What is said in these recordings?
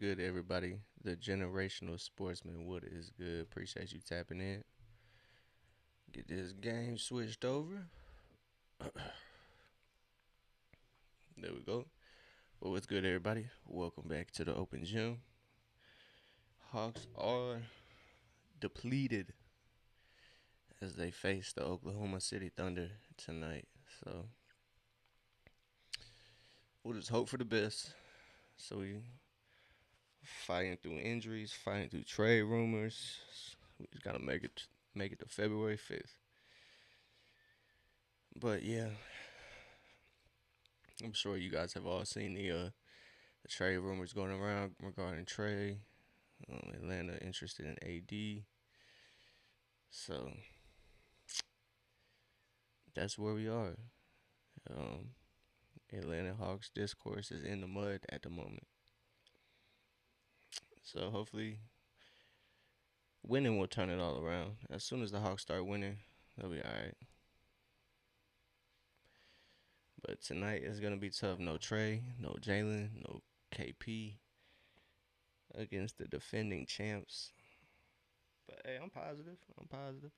good, everybody? The generational sportsman, what is good? Appreciate you tapping in. Get this game switched over. There we go. Well, what's good, everybody? Welcome back to the Open Gym. Hawks are depleted as they face the Oklahoma City Thunder tonight. So we'll just hope for the best. So we fighting through injuries, fighting through trade rumors. We just gotta make it to February 5th. But yeah, I'm sure you guys have all seen the trade rumors going around regarding Trey. Atlanta interested in AD. So that's where we are. Um, Atlanta Hawks discourse is in the mud at the moment. So hopefully, winning will turn it all around. As soon as the Hawks start winning, they'll be all right. But tonight is gonna be tough. No Trey, no Jalen, no KP against the defending champs. But hey, I'm positive. I'm positive.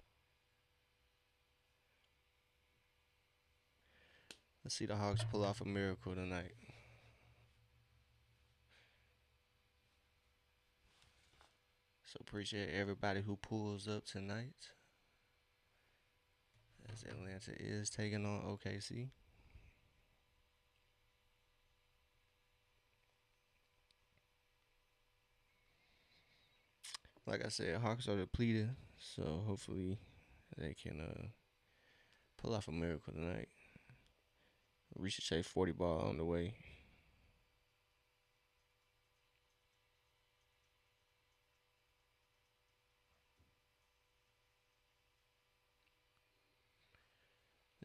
Let's see the Hawks pull off a miracle tonight. So appreciate everybody who pulls up tonight as Atlanta is taking on OKC. Like I said, Hawks are depleted, so hopefully they can pull off a miracle tonight. Ricochet 40 ball on the way.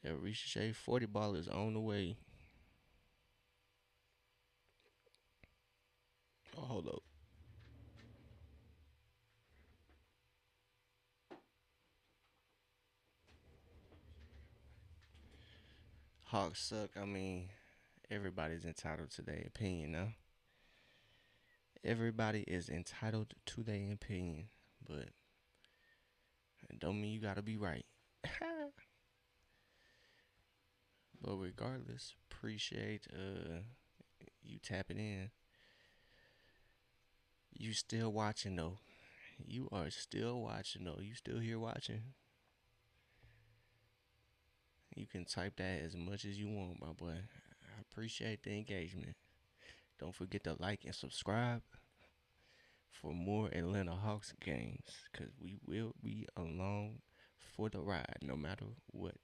Yeah, Ricochet 40 ball is on the way. Oh, hold up. Hawks suck. I mean, everybody's entitled to their opinion now. Everybody is entitled to their opinion, but it don't mean you gotta be right. But regardless, appreciate you tapping in. You still watching though. You are still watching though. You still here watching. You can type that as much as you want, my boy. I appreciate the engagement. Don't forget to like and subscribe for more Atlanta Hawks games, because we will be along for the ride no matter what.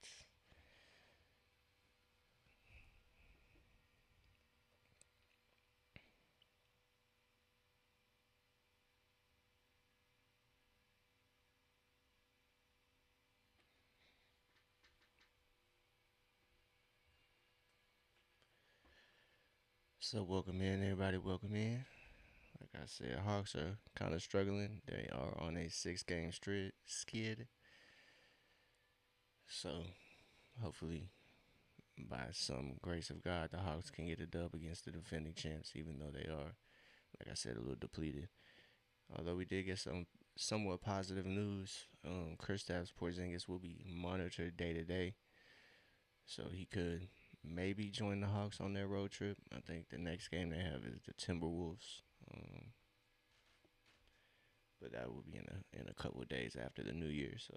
So welcome in, everybody. Welcome in. Like I said, Hawks are kind of struggling. They are on a 6 game skid. So hopefully, by some grace of God, the Hawks can get a dub against the defending champs, even though they are, like I said, a little depleted. Although we did get some somewhat positive news, Kristaps Porzingis will be monitored day to day, so he could maybe join the Hawks on their road trip. I think the next game they have is the Timberwolves, but that will be in a couple of days after the New Year. So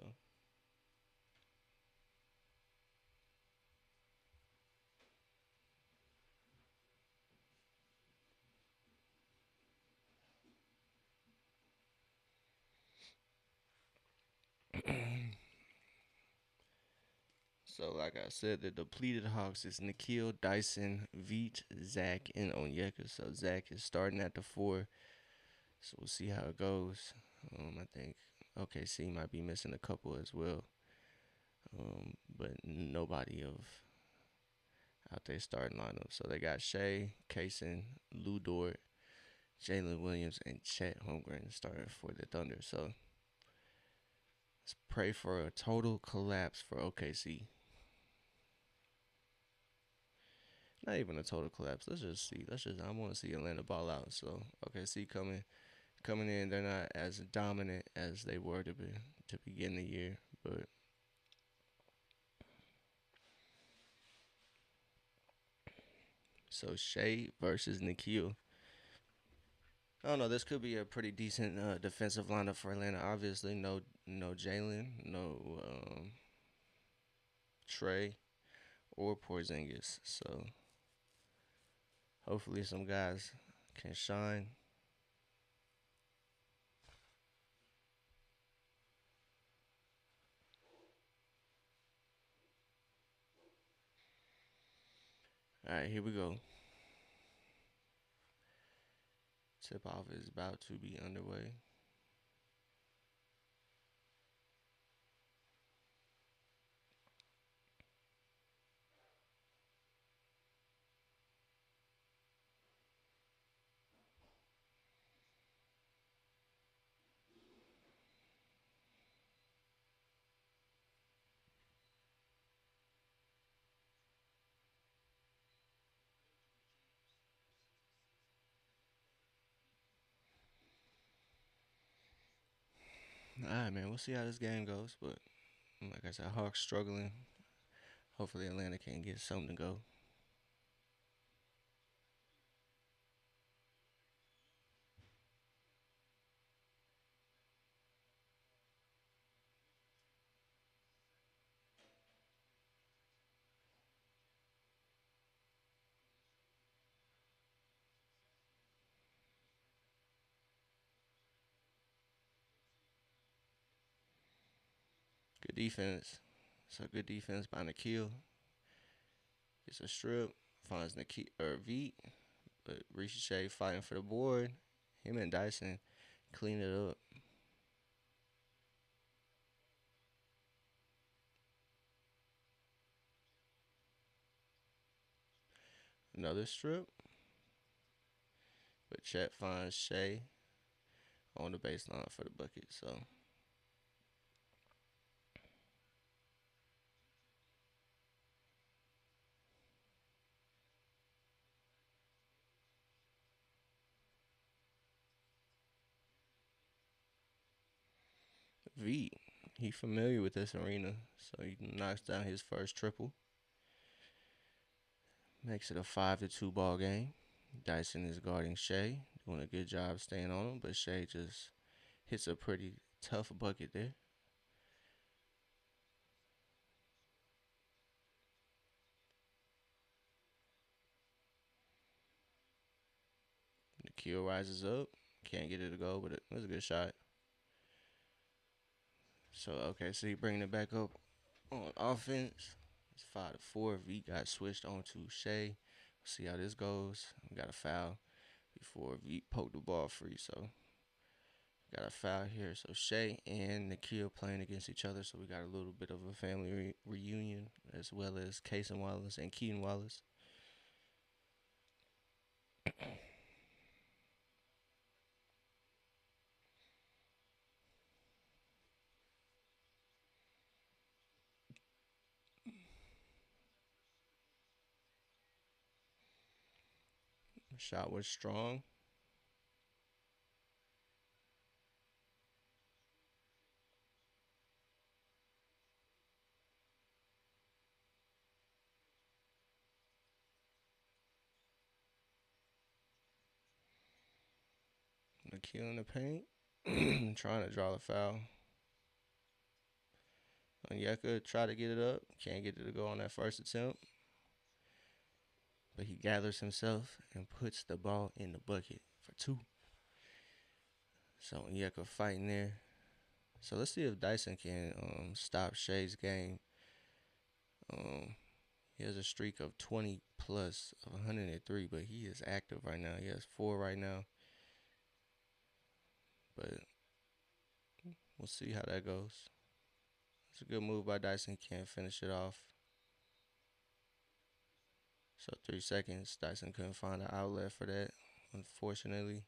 So, like I said, the depleted Hawks is Nikhil, Dyson, Veet, Zach, and Onyeka. So, Zach is starting at the 4. So, we'll see how it goes. I think OKC might be missing a couple as well. But nobody of out there starting lineup. So, they got Shea, Kaysen, Lou Dort, Jalen Williams, and Chet Holmgren starting for the Thunder. So, let's pray for a total collapse for OKC. Not even a total collapse. Let's just see. I want to see Atlanta ball out. So OKC coming in. They're not as dominant as they were to begin the year, but so Shea versus Nikhil. I don't know. This could be a pretty decent defensive lineup for Atlanta. Obviously, no Jalen, no Trey or Porzingis. So hopefully some guys can shine. All right, here we go. Tip off is about to be underway. All right, man. We'll see how this game goes, but like I said, Hawks struggling. Hopefully Atlanta can get something to go. Good defense. So good defense by Nikhil. Gets a strip. Finds Nikhil or V, but Ricochet fighting for the board. Him and Dyson clean it up. Another strip, but Chet finds Shea on the baseline for the bucket. So V, he familiar with this arena, so he knocks down his first triple. Makes it a 5-2 ball game. Dyson is guarding Shea, doing a good job staying on him, but Shea just hits a pretty tough bucket there. Nikhil rises up, can't get it to go, but it was a good shot. So okay, so he bringing it back up on offense. It's 5-4. V got switched on to Shea. See how this goes. We got a foul before V poked the ball free. So got a foul here. So Shea and Nikhil playing against each other. So we got a little bit of a family reunion as well as Cason Wallace and Keaton Wallace. Shot was strong. Nikhil in the paint. Trying to draw the foul. Onyeka tried to get it up. Can't get it to go on that first attempt. But he gathers himself and puts the ball in the bucket for two. So Onyeka fighting there. So let's see if Dyson can stop Shea's game. Um, he has a streak of 20 plus of 103, but he is active right now. He has four right now. But we'll see how that goes. It's a good move by Dyson. Can't finish it off. So 3 seconds. Dyson couldn't find an outlet for that, unfortunately.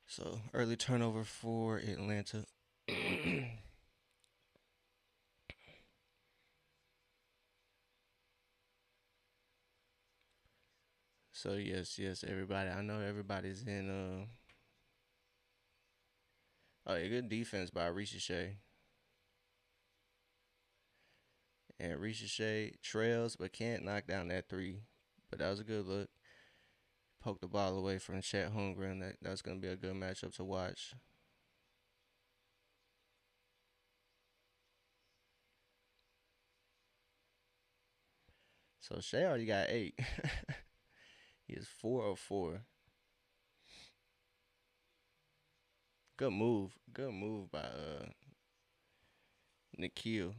So early turnover for Atlanta. All So yes, everybody. I know everybody's in. Oh, a good defense by Shea. And Shea trails but can't knock down that three. But that was a good look. Poke the ball away from Chet Holmgren. That's gonna be a good matchup to watch. So Shea already got 8. He is 4 of 4. Good move. Good move by Nikhil.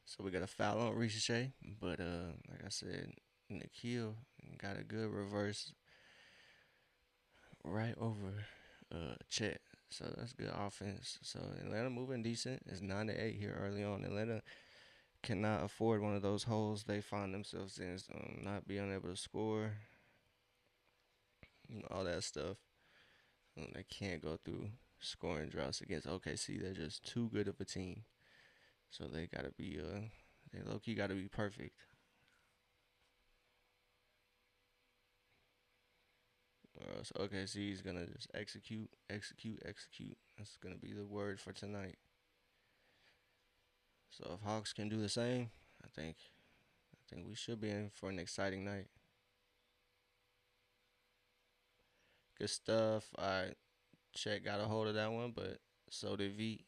So we got a foul on Shea, but like I said, Nikhil got a good reverse right over Chet. So that's good offense. So Atlanta moving decent. It's 9-8 here early on. Atlanta cannot afford one of those holes they find themselves in, not being able to score, all that stuff. They can't go through scoring droughts against OKC. They're just too good of a team. So they gotta be they low key gotta be perfect. So OKC is gonna just execute, execute, execute. That's gonna be the word for tonight. So if Hawks can do the same, I think we should be in for an exciting night. Good stuff. All right, Chet got a hold of that one, but so did V.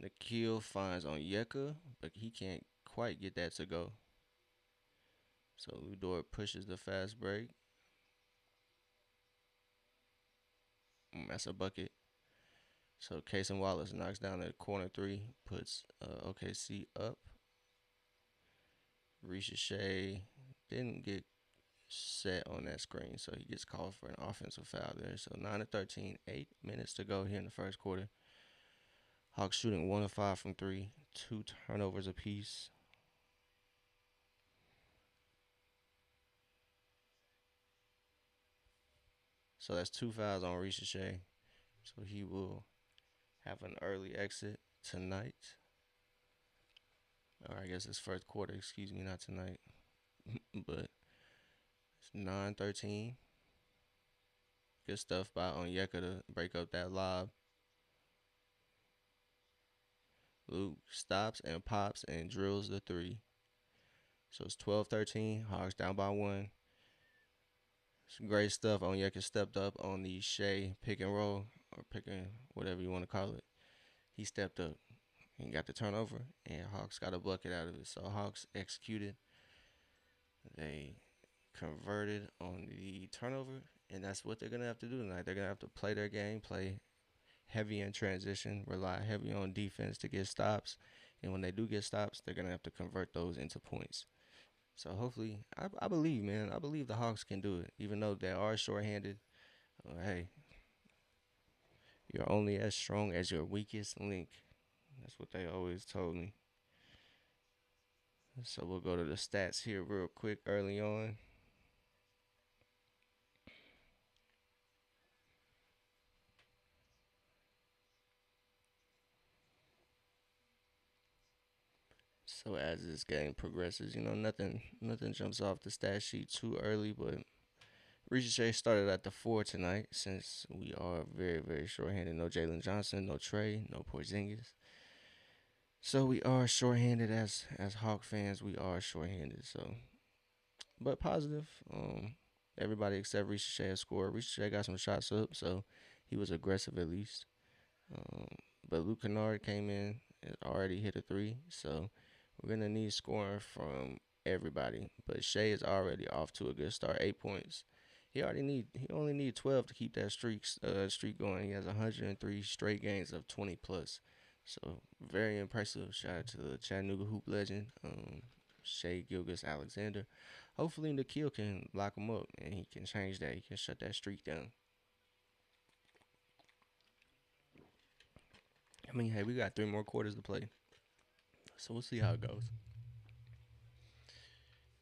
Nikhil finds on Yeka, but he can't quite get that to go. So Lu Dort pushes the fast break. That's a bucket. So Cason Wallace knocks down the corner three, puts OKC up. Shea didn't get set on that screen, so he gets called for an offensive foul there. So 9-13, 8 minutes to go here in the first quarter. Hawks shooting 1 of 5 from three, 2 turnovers apiece. So that's 2 fouls on Shea. So he will have an early exit tonight. Or I guess it's first quarter, excuse me, not tonight. But it's 9-13. Good stuff by Onyeka to break up that lob. Luke stops and pops and drills the three. So it's 12-13. Hawks down by 1. Some great stuff. Onyeka stepped up on the Shea pick and roll, or pick and whatever you want to call it. He stepped up and got the turnover, and Hawks got a bucket out of it. So Hawks executed. They converted on the turnover, and that's what they're going to have to do tonight. They're going to have to play their game, play heavy in transition, rely heavy on defense to get stops. And when they do get stops, they're going to have to convert those into points. So hopefully, I believe, man. I believe the Hawks can do it. Even though they are shorthanded, hey, you're only as strong as your weakest link. That's what they always told me. So we'll go to the stats here real quick early on. So as this game progresses, nothing jumps off the stat sheet too early, but Ricochet started at the 4 tonight since we are very, very short-handed. No Jalen Johnson, no Trey, no Porzingis. So we are short-handed as Hawk fans. We are short-handed. So, but positive. Everybody except Ricochet has scored. Ricochet got some shots up, so he was aggressive at least. Um, but Luke Kennard came in and already hit a three, so we're gonna need scoring from everybody. But Shea is already off to a good start. 8 points. He only need 12 to keep that streak going. He has 103 straight games of 20 plus. So very impressive. Shout out to the Chattanooga hoop legend, Shea Gilgis Alexander. Hopefully Nikhil can lock him up and he can change that. He can shut that streak down. I mean, hey, we got 3 more quarters to play. So we'll see how it goes.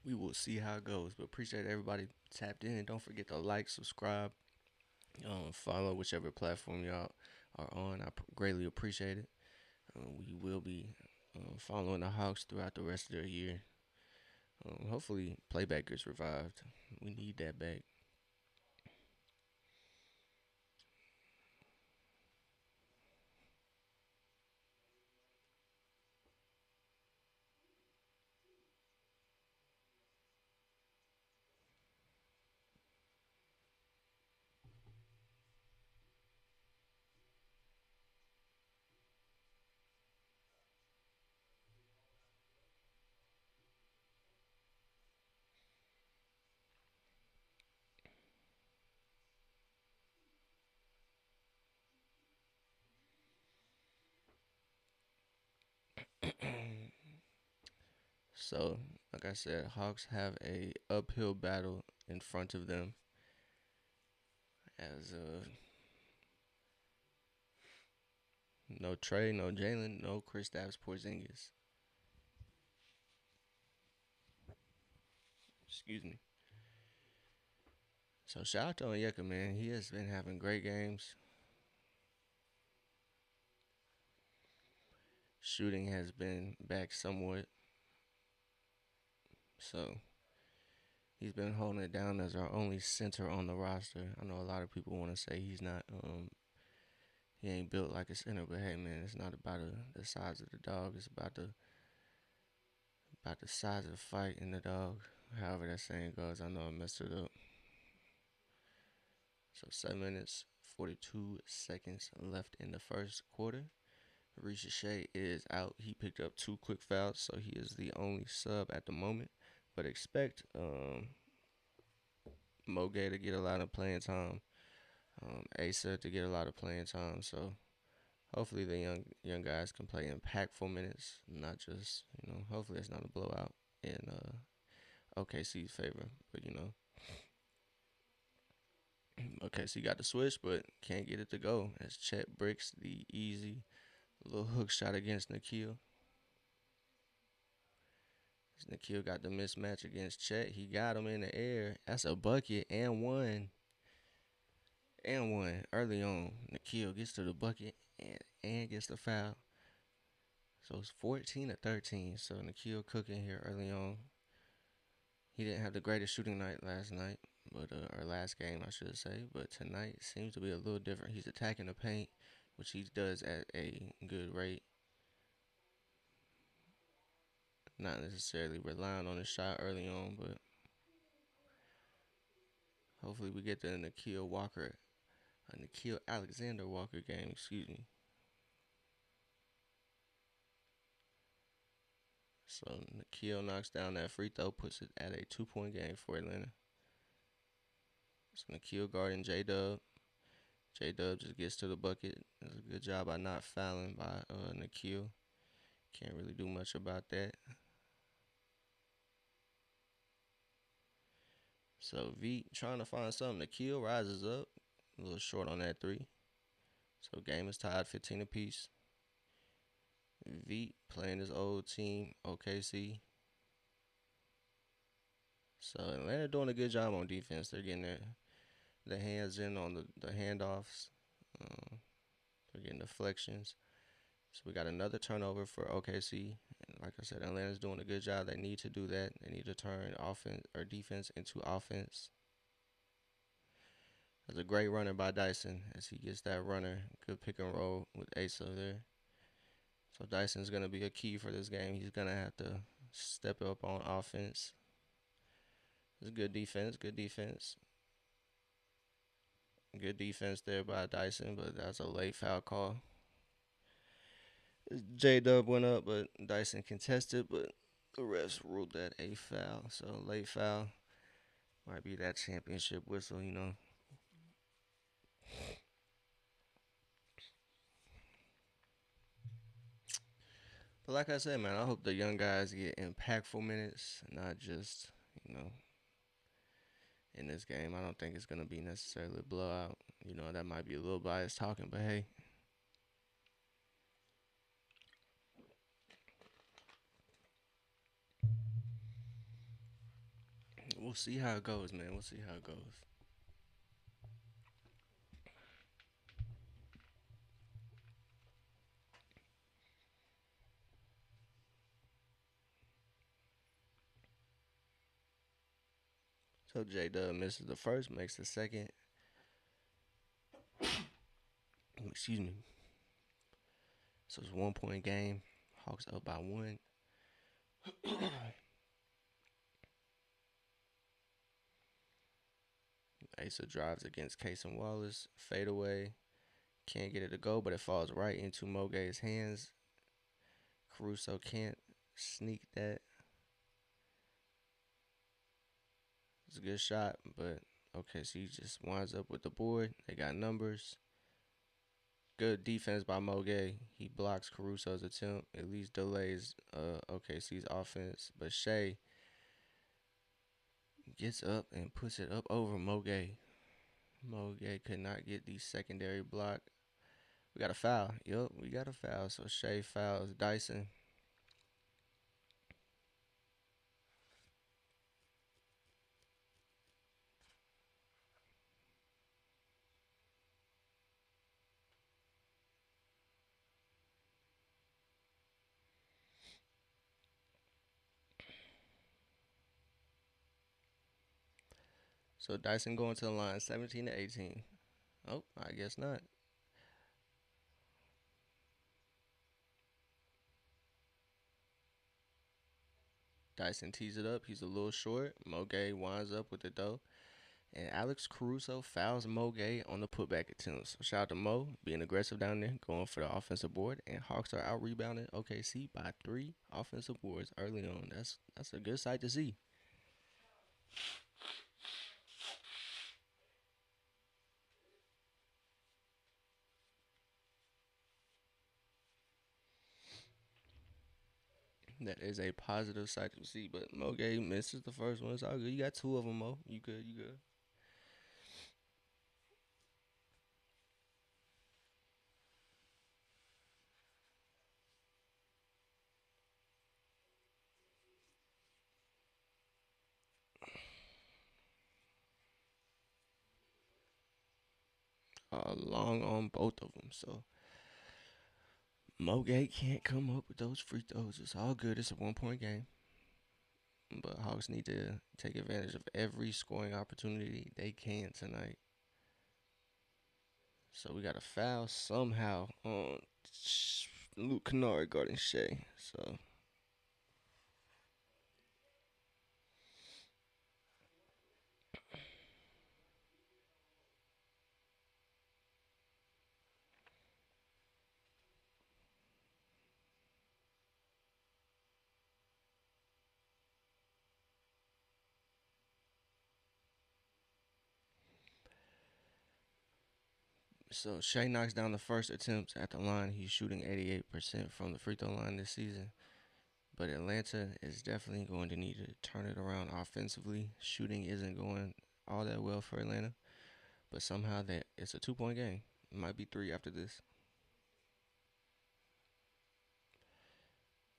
We will see how it goes. But appreciate everybody tapped in. Don't forget to like, subscribe, follow whichever platform y'all are on. I greatly appreciate it. We will be following the Hawks throughout the rest of the year. Hopefully, playback gets revived. We need that back. So, like I said, Hawks have a uphill battle in front of them as no Trey, no Jalen, no Kristaps Porzingis. Excuse me. So shout out to Onyeka, man. He has been having great games. Shooting has been back somewhat. So he's been holding it down as our only center on the roster. I know a lot of people want to say he's not he ain't built like a center, but hey man, it's not about the size of the dog. It's about the size of the fight in the dog. However that saying goes, I know I messed it up. So 7 minutes, 42 seconds left in the first quarter. Ricochet is out. He picked up 2 quick fouls, so he is the only sub at the moment. But expect Moge to get a lot of playing time, Asa to get a lot of playing time. So hopefully the young guys can play impactful minutes, not just Hopefully it's not a blowout in OKC's favor. But OKC got the switch, but can't get it to go as Chet breaks the easy little hook shot against Nikhil. Nikhil got the mismatch against Chet. He got him in the air. That's a bucket and one. And one early on. Nikhil gets to the bucket and gets the foul. So it's 14 to 13. So Nikhil cooking here early on. He didn't have the greatest shooting night last night, but or last game I should say. But tonight seems to be a little different. He's attacking the paint, which he does at a good rate. Not necessarily relying on his shot early on, but hopefully we get the Nikhil Walker, Nikhil Alexander Walker game. Excuse me. So Nikhil knocks down that free throw, puts it at a 2-point game for Atlanta. So Nikhil guarding J Dub. J Dub just gets to the bucket. It's a good job by not fouling by Nikhil. Can't really do much about that. So V trying to find something. Nikhil rises up. A little short on that three. So game is tied 15 apiece. V playing his old team, OKC. So Atlanta doing a good job on defense. They're getting their hands in on the handoffs. They're getting deflections. So we got another turnover for OKC. And like I said, Atlanta's doing a good job. They need to do that. They need to turn offense or defense into offense. That's a great runner by Dyson as he gets that runner. Good pick and roll with Asa there. So Dyson's gonna be a key for this game. He's gonna have to step up on offense. It's good defense. Good defense. Good defense there by Dyson, but that's a late foul call. J Dub went up, but Dyson contested, but the refs ruled that a foul. So late foul might be that championship whistle. But like I said, man, I hope the young guys get impactful minutes, not just, in this game. I don't think it's gonna be necessarily a blowout. That might be a little biased talking, but hey. see how it goes, man. We'll see how it goes. So J Dub misses the first, makes the second. Excuse me. So it's 1 point game. Hawks up by one. Asa drives against Case and Wallace. Fade away. Can't get it to go, but it falls right into Mogay's hands. Caruso can't sneak that. It's a good shot, but okay, so he just winds up with the board. They got numbers. Good defense by Mogay. He blocks Caruso's attempt, at least delays OKC's offense. But Shea gets up and puts it up over Mogay. Mogay could not get the secondary block. We got a foul. Yup, we got a foul. So Shea fouls Dyson. So Dyson going to the line 17 to 18. Oh, I guess not. Dyson tees it up. He's a little short. Mogay winds up with the dough. And Alex Caruso fouls Mogay on the putback attempt. So shout out to Mo being aggressive down there, going for the offensive board. And Hawks are out rebounding OKC by 3 offensive boards early on. That's a good sight to see. That is a positive sight to see. But Mogay misses the first one. It's all good. You got two of them, Mo. You good? You good? Long on both of them. So Mogay can't come up with those free throws. It's all good. It's a 1 point game. But Hawks need to take advantage of every scoring opportunity they can tonight. So we got a foul somehow on Luke Kennard guarding Shea. So Shea knocks down the first attempt at the line. He's shooting 88% from the free throw line this season. But Atlanta is definitely going to need to turn it around offensively. Shooting isn't going all that well for Atlanta, but somehow it's a 2 point game. It might be three after this.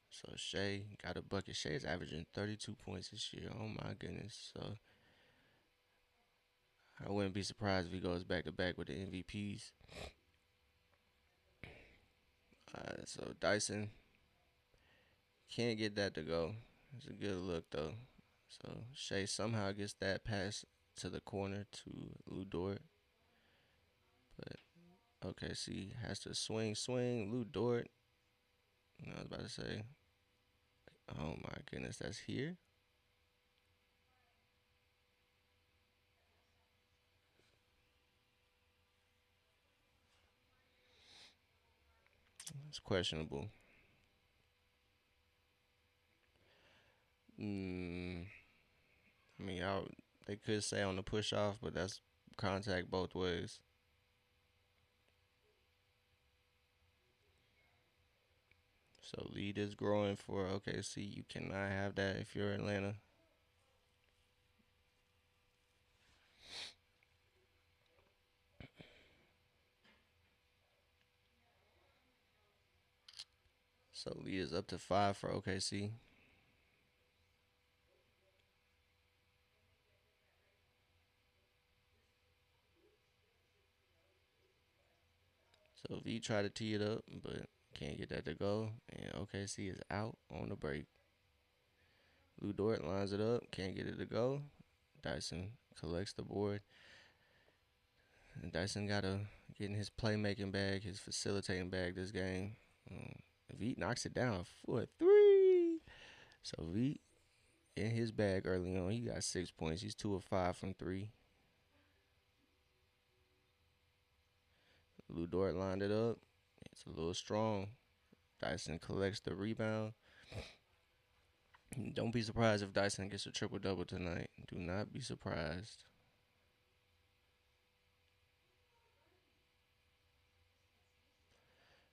So Shea got a bucket. Shea is averaging 32 points this year. Oh my goodness. So I wouldn't be surprised if he goes back to back with the MVPs. So Dyson can't get that to go. It's a good look though. So Shea somehow gets that pass to the corner to Lou Dort. But OKC has to swing. Lou Dort. I was about to say, oh my goodness, that's here. It's questionable. Mm, I mean, they could say on the push off, but that's contact both ways. So lead is growing for OKC. You cannot have that if you're Atlanta. So lead is up to 5 for OKC. So V tried to tee it up, but can't get that to go. And OKC is out on the break. Lou Dort lines it up, can't get it to go. Dyson collects the board. And Dyson got to get in his playmaking bag, his facilitating bag this game. Um, V knocks it down for a three. So V in his bag early on. He got 6 points. He's 2 of 5 from three. Lou Dort lined it up. It's a little strong. Dyson collects the rebound. Don't be surprised if Dyson gets a triple double tonight. Do not be surprised.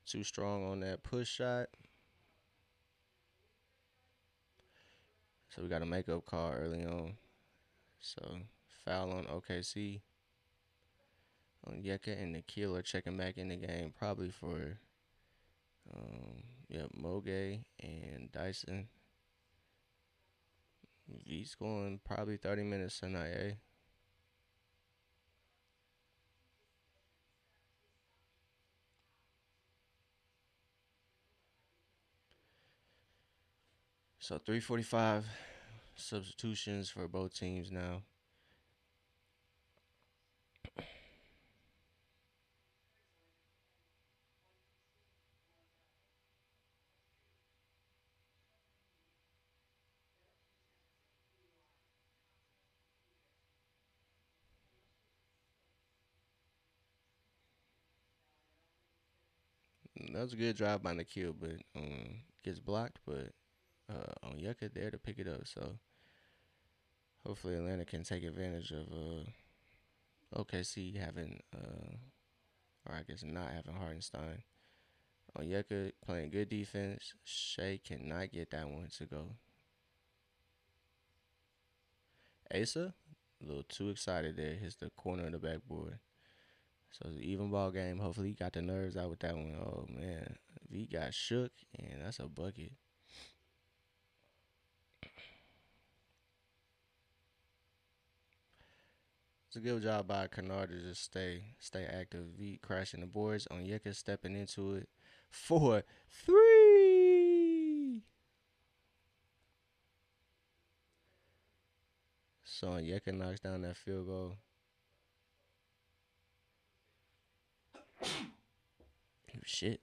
Too strong on that push shot. So we got a makeup call early on. So foul on OKC. Onyeka and Nikhil are checking back in the game, probably for Moge and Dyson. V's going probably 30 minutes tonight, eh? So 3:45 substitutions for both teams now. That was a good drive by Nikhil, but gets blocked. But Onyeka there to pick it up. So hopefully Atlanta can take advantage of OKC having, or I guess not having Hartenstein. Onyeka playing good defense. Shea cannot get that one to go. Asa, a little too excited there. Hits the corner of the backboard. So it's an even ball game. Hopefully he got the nerves out with that one. Oh man, V got shook, and that's a bucket. It's a good job by Kennard to just stay active. V crashing the boards. Onyeka stepping into it. 4-3. So Onyeka knocks down that field goal. Shit.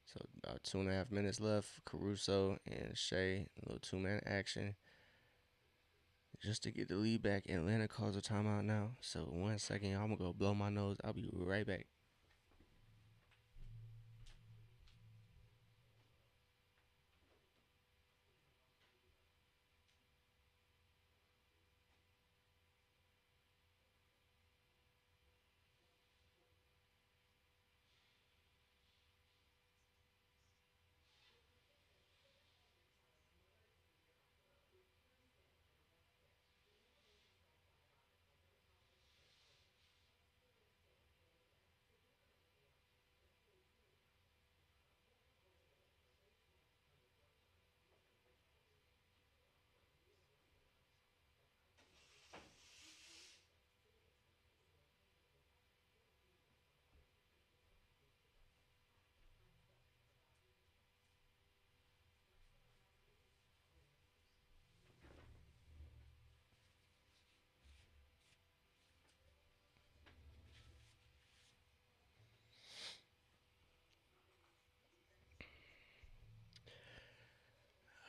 So about 2.5 minutes left. Caruso and Shea, a little two-man action. Just to get the lead back. Atlanta calls a timeout now. So 1 second, I'm gonna go blow my nose. I'll be right back.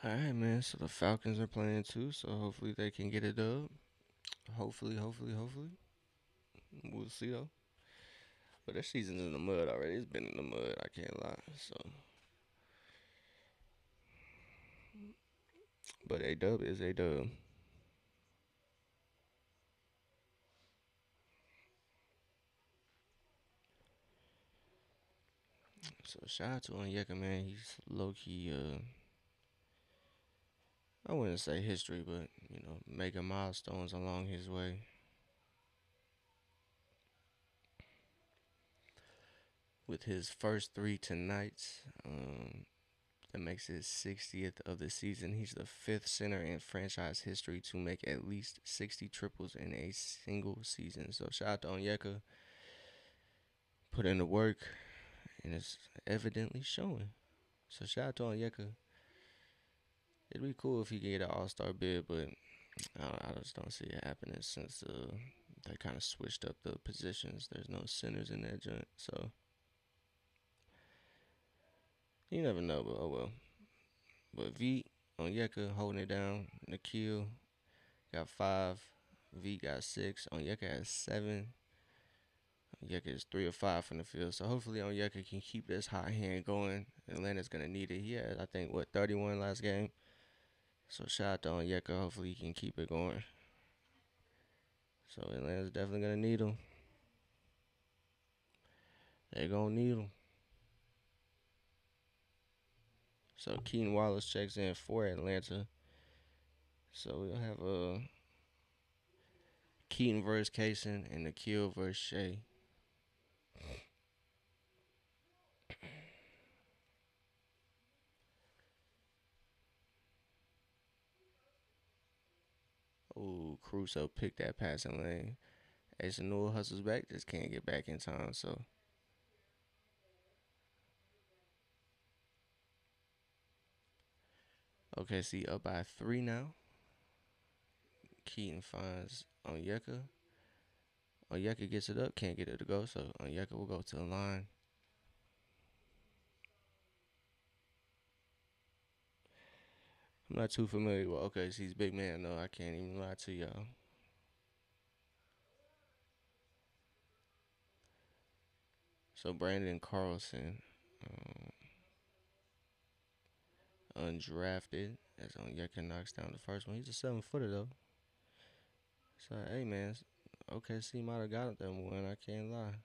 All right, man. So the Falcons are playing too. So hopefully they can get it up. Hopefully. We'll see though. But their season's in the mud already. It's been in the mud. I can't lie. But a dub is a dub. So shout out to Onyeka, man. He's low key. I wouldn't say history, but making milestones along his way. With his first three tonight, That makes his 60th of the season. He's the fifth center in franchise history to make at least 60 triples in a single season. So shout out to Onyeka. Put in the work, and it's evidently showing. So shout out to Onyeka. It'd be cool if he could get an All Star bid, but I just don't see it happening since they kind of switched up the positions. There's no centers in that joint, so you never know. But oh well. But V Onyeka holding it down. Nikhil got 5. V got 6. Onyeka has 7. Onyeka is 3 of 5 from the field. So hopefully Onyeka can keep this hot hand going. Atlanta's gonna need it. He had I think 31 last game. So shout out to Onyeka. Hopefully he can keep it going. So Atlanta's definitely gonna need him. They gonna need him. So Keaton Wallace checks in for Atlanta. So we'll have Keaton versus Kaysen and Nikhil versus Shea. Ooh, Caruso picked that passing lane. Asa Newell hustles back, just can't get back in time. So OKC up by 3 now. Keaton finds Onyeka. Onyeka gets it up, can't get it to go, so Onyeka will go to the line. I'm not too familiar with OKC's big man, though. I can't even lie to y'all. So Brandon Carlson, undrafted, as Onyeka knocks down the first one. He's a 7-footer, though. So, hey, man, OKC might have got them one. I can't lie.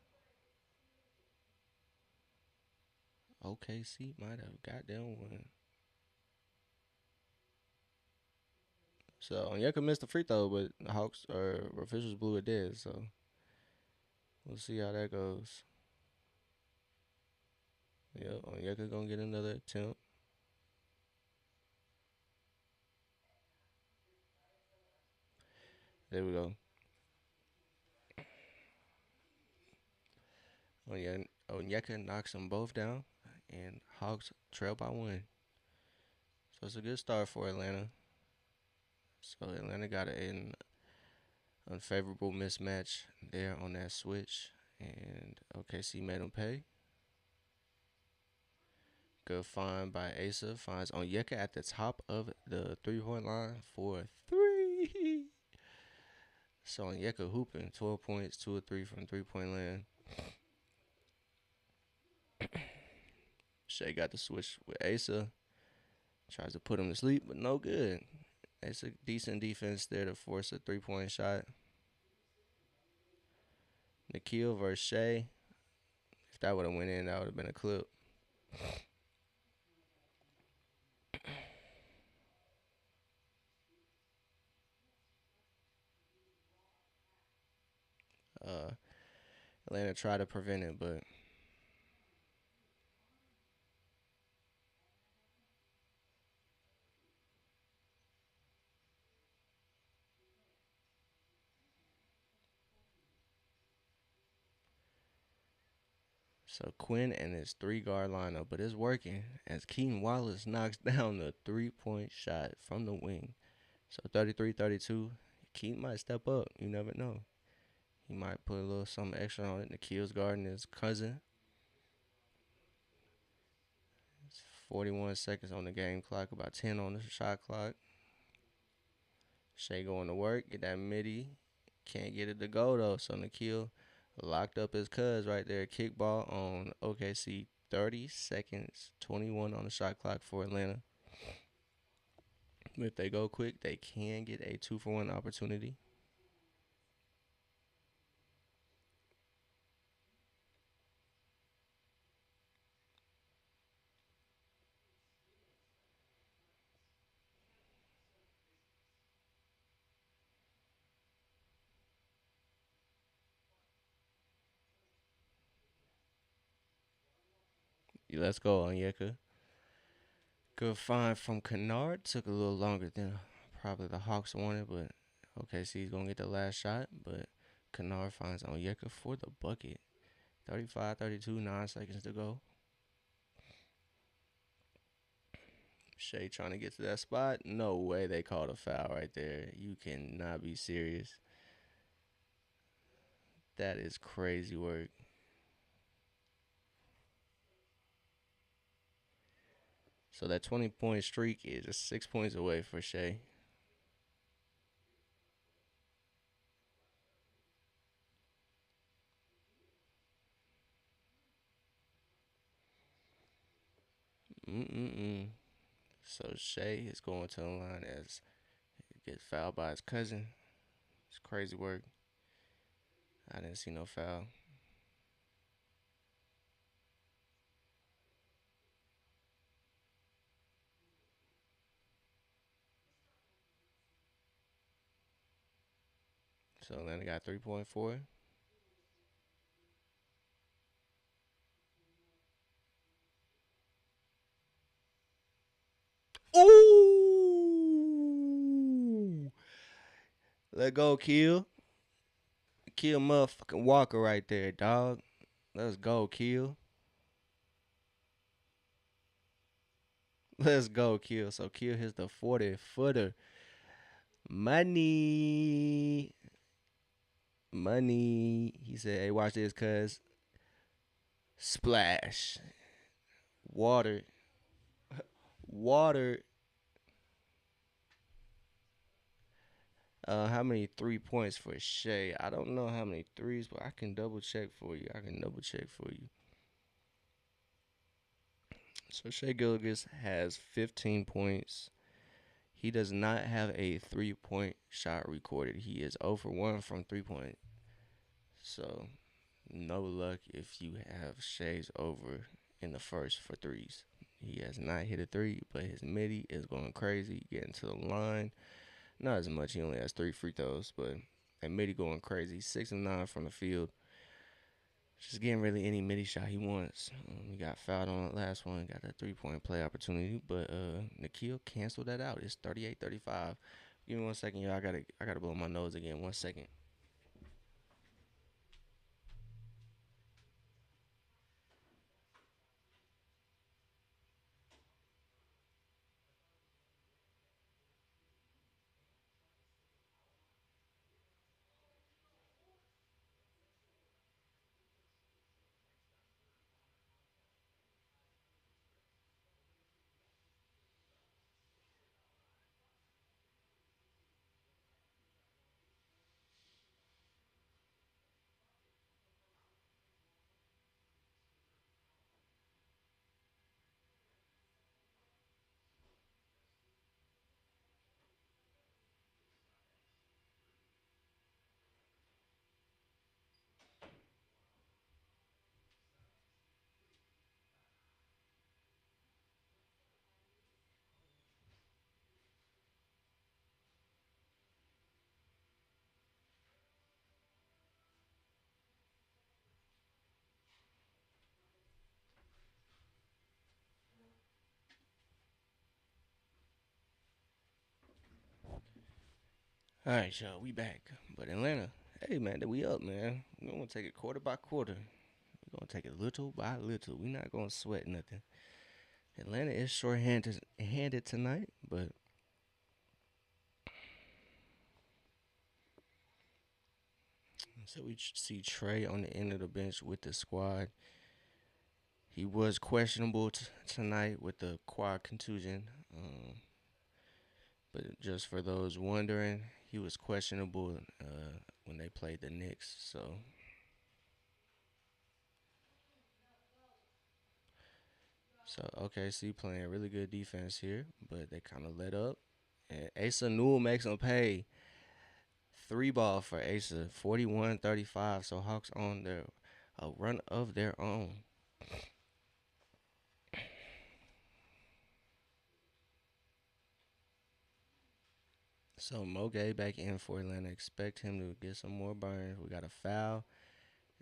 OKC might have got them one. So Onyeka missed the free throw, but the Hawks or officials blew it dead. So we'll see how that goes. Yep, Onyeka gonna get another attempt. There we go. Onyeka knocks them both down, and Hawks trail by 1. So it's a good start for Atlanta. So Atlanta got an unfavorable mismatch there on that switch, and OKC made them pay. Good find by Asa. Finds Onyeka at the top of the 3-point line for 3. So Onyeka hooping 12 points, 2 or 3 from 3-point land. Shea got the switch with Asa. Tries to put him to sleep, but no good. It's a decent defense there to force a 3-point shot. Nikhil versus Shea. If that would have went in, that would have been a clip. Atlanta tried to prevent it, but so Quinn and his 3-guard lineup, but it's working as Keaton Wallace knocks down the 3-point shot from the wing. So 33-32. Keaton might step up. You never know. He might put a little something extra on it. Nikhil's guarding his cousin. It's 41 seconds on the game clock, about 10 on the shot clock. Shea going to work, get that midi. Can't get it to go, though. So Nikhil locked up his cuz right there. Kickball on OKC. 30 seconds, 21 on the shot clock for Atlanta. If they go quick, they can get a 2-for-1 opportunity. Let's go, Onyeka. Good find from Kennard. Took a little longer than probably the Hawks wanted, but OKC he's gonna get the last shot. But Kennard finds Onyeka for the bucket. 35-32, 9 seconds to go. Shea trying to get to that spot. No way they called a foul right there. You cannot be serious. That is crazy work. So that 20-point streak is just 6 points away for Shea. Mm-mm-mm. So Shea is going to the line as he gets fouled by his cousin. It's crazy work. I didn't see no foul. So Atlanta got 3.4. Ooh! Let go, kill. Kill motherfucking Walker right there, dog. Let's go, kill. Let's go, kill. So kill hits the 40-footer. Money. Money. He said, hey, watch this, cuz. Splash. Water. Water. How many 3 points for Shea? I don't know how many threes, but I can double check for you. So Shea Gilgis has 15 points. He does not have a 3-point shot recorded. He is 0 for 1 from 3 point. So no luck if you have Shea's over in the first for threes. He has not hit a three, but his midi is going crazy, getting to the line. Not as much. He only has 3 free throws, but that midi going crazy. 6 of 9 from the field. Just getting really any midi shot he wants. He got fouled on the last one. Got that 3-point play opportunity, but Nikhil canceled that out. It's 38-35. Give me 1 second, y'all. I gotta blow my nose again. 1 second. All right, y'all. We back. But Atlanta, hey man, we up, man. We're gonna take it quarter by quarter. We're gonna take it little by little. We're not gonna sweat nothing. Atlanta is short-handed tonight, but so we see Trey on the end of the bench with the squad. He was questionable tonight with the quad contusion. But just for those wondering, he was questionable when they played the Knicks. So OKC playing really good defense here, but they kind of let up. And Asa Newell makes them pay. 3 ball for Asa, 41-35. So Hawks on their a run of their own. So Moge back in for Atlanta. Expect him to get some more burns. We got a foul.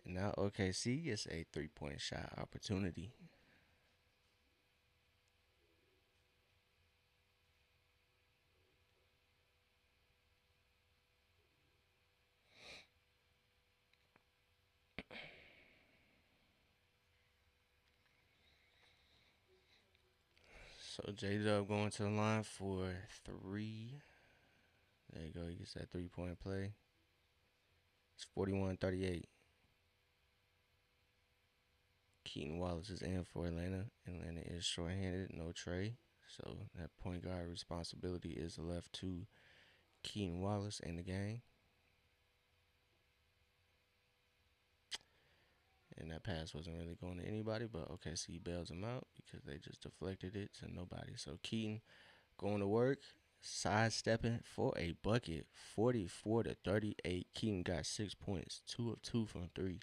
And now OKC gets a 3-point shot opportunity. So J Dub going to the line for three. There you go. He gets that 3 point play. It's 41-38. Keaton Wallace is in for Atlanta. Atlanta is shorthanded, no Trey. So that point guard responsibility is left to Keaton Wallace in the game. And that pass wasn't really going to anybody, but OKC bails him out because they just deflected it to nobody. So Keaton going to work, sidestepping for a bucket, 44-38. Keaton got 6 points, 2 of 2 from three.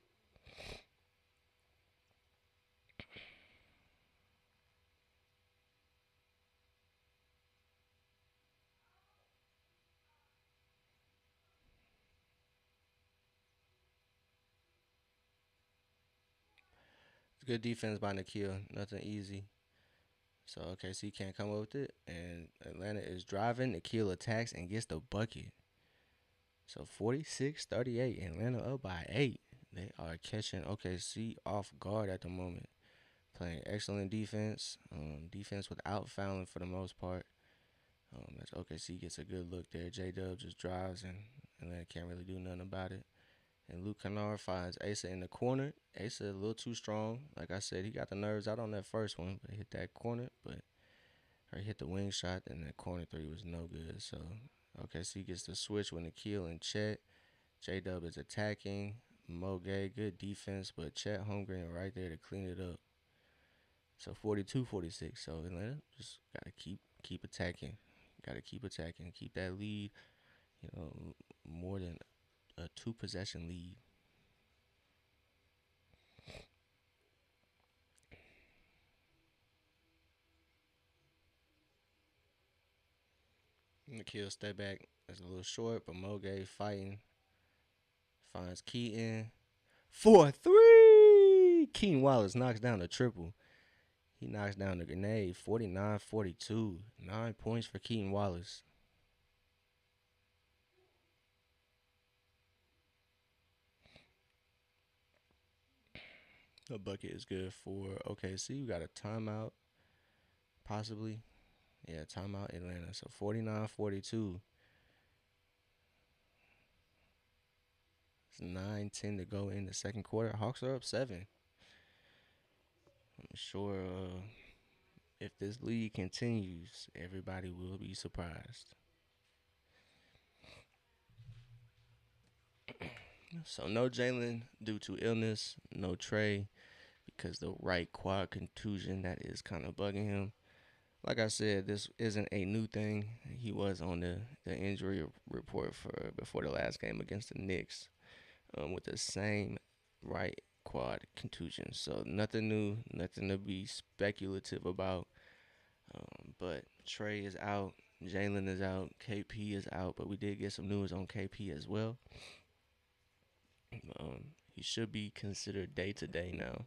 It's good defense by Nikhil, nothing easy. So OKC can't come up with it, and Atlanta is driving. Nikhil attacks and gets the bucket. So 46-38, Atlanta up by 8. They are catching OKC off guard at the moment. Playing excellent defense, defense without fouling for the most part. As OKC gets a good look there, J Dub just drives and Atlanta can't really do nothing about it. And Luke Kennard finds Asa in the corner. Asa a little too strong. Like I said, he got the nerves out on that first one, but hit that corner. Or hit the wing shot, and that corner three was no good. So OKC gets the switch with Nikhil and Chet. J Dub is attacking. Mo Gay, good defense, but Chet Holmgren right there to clean it up. So 42-46. So Atlanta just gotta keep attacking. Gotta keep attacking. Keep that lead. More than a 2 possession lead. Nikhil step back. That's a little short, but Moge fighting. Finds Keaton. 4-3. Keaton Wallace knocks down the triple. He knocks down the grenade. 49-42. 9 points for Keaton Wallace. The bucket is good for OKC. We got a timeout, possibly. Yeah, timeout Atlanta. So 49-42. It's 9-10 to go in the second quarter. Hawks are up 7. I'm sure if this league continues, everybody will be surprised. So no Jalen due to illness, no Trey because the right quad contusion that is kind of bugging him. Like I said, this isn't a new thing. He was on the injury report for before the last game against the Knicks with the same right quad contusion. So nothing new, nothing to be speculative about. But Trey is out, Jalen is out, KP is out, but we did get some news on KP as well. He should be considered day to day now.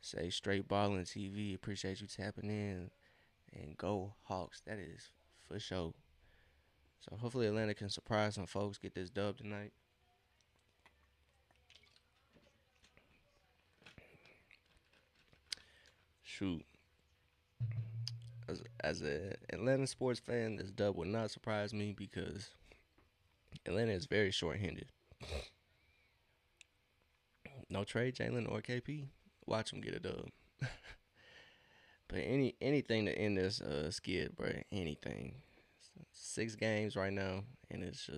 Say straight balling TV. Appreciate you tapping in and go Hawks. That is for sure. So hopefully Atlanta can surprise some folks, get this dub tonight. Shoot, as a Atlanta sports fan, this dub would not surprise me because Atlanta is very short-handed. No trade, Jalen or KP. Watch them get a dub. But anything to end this skid, bro. Anything. 6 games right now, and it's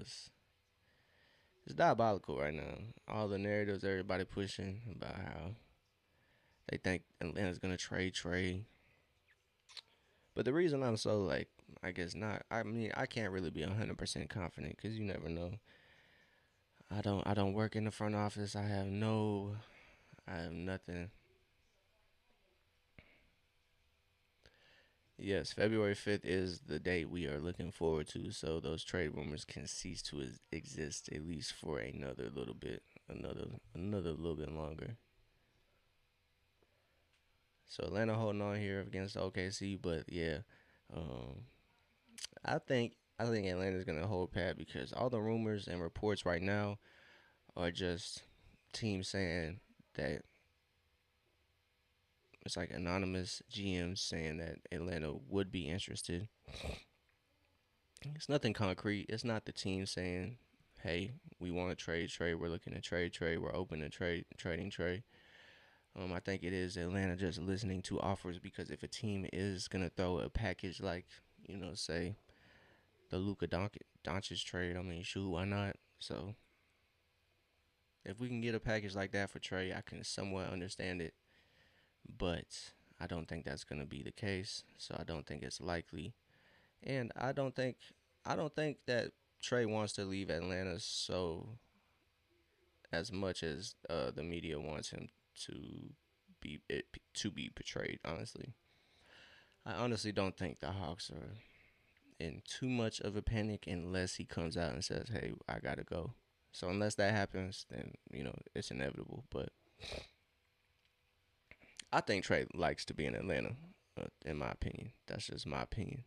diabolical right now. All the narratives everybody pushing about how they think Atlanta's gonna trade Trey. But the reason I'm so like, I guess not. I mean, I can't really be 100% confident because you never know. I don't work in the front office. I have nothing. Yes, February 5th is the date we are looking forward to, so those trade rumors can cease to exist at least for another little bit, another little bit longer. So Atlanta holding on here against OKC, but yeah, um, I think Atlanta's gonna hold pat because all the rumors and reports right now are just teams saying that It's like anonymous GMs saying that Atlanta would be interested. It's nothing concrete. It's not the team saying, "Hey, we want to trade Trey. We're looking to trade Trey. We're open to trading Trey." I think it is Atlanta just listening to offers because if a team is gonna throw a package like, say the Luka Doncic trade, I mean, shoot, why not? So if we can get a package like that for Trey, I can somewhat understand it, but I don't think that's gonna be the case. So I don't think it's likely, and I don't think that Trey wants to leave Atlanta so as much as the media wants him to be portrayed. I honestly don't think the Hawks are in too much of a panic unless he comes out and says, "Hey, I gotta go." So unless that happens, then it's inevitable. But I think Trey likes to be in Atlanta. In my opinion, that's just my opinion.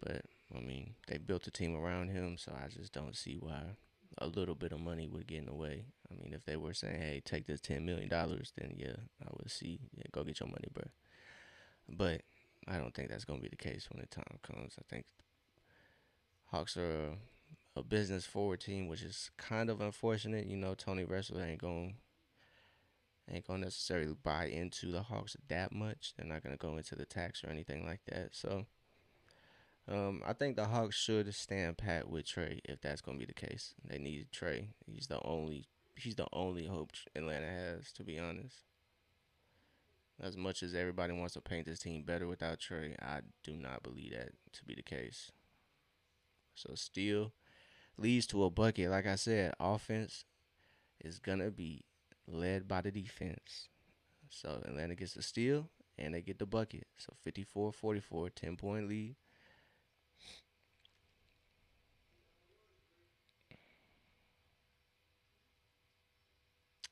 But I mean, they built a team around him, so I just don't see why a little bit of money would get in the way. I mean, if they were saying, "Hey, take this $10 million," then yeah, I would see. Yeah, go get your money, bro. But I don't think that's gonna be the case when the time comes. I think Hawks are a business forward team, which is kind of unfortunate. Tony Wrestler ain't gonna necessarily buy into the Hawks that much. They're not gonna go into the tax or anything like that. So I think the Hawks should stand pat with Trey if that's gonna be the case. They need Trey. He's the only hope Atlanta has, to be honest. As much as everybody wants to paint this team better without Trey, I do not believe that to be the case. So steal leads to a bucket. Like I said, offense is gonna be led by the defense. So Atlanta gets the steal and they get the bucket. So 54-44, 10-point lead.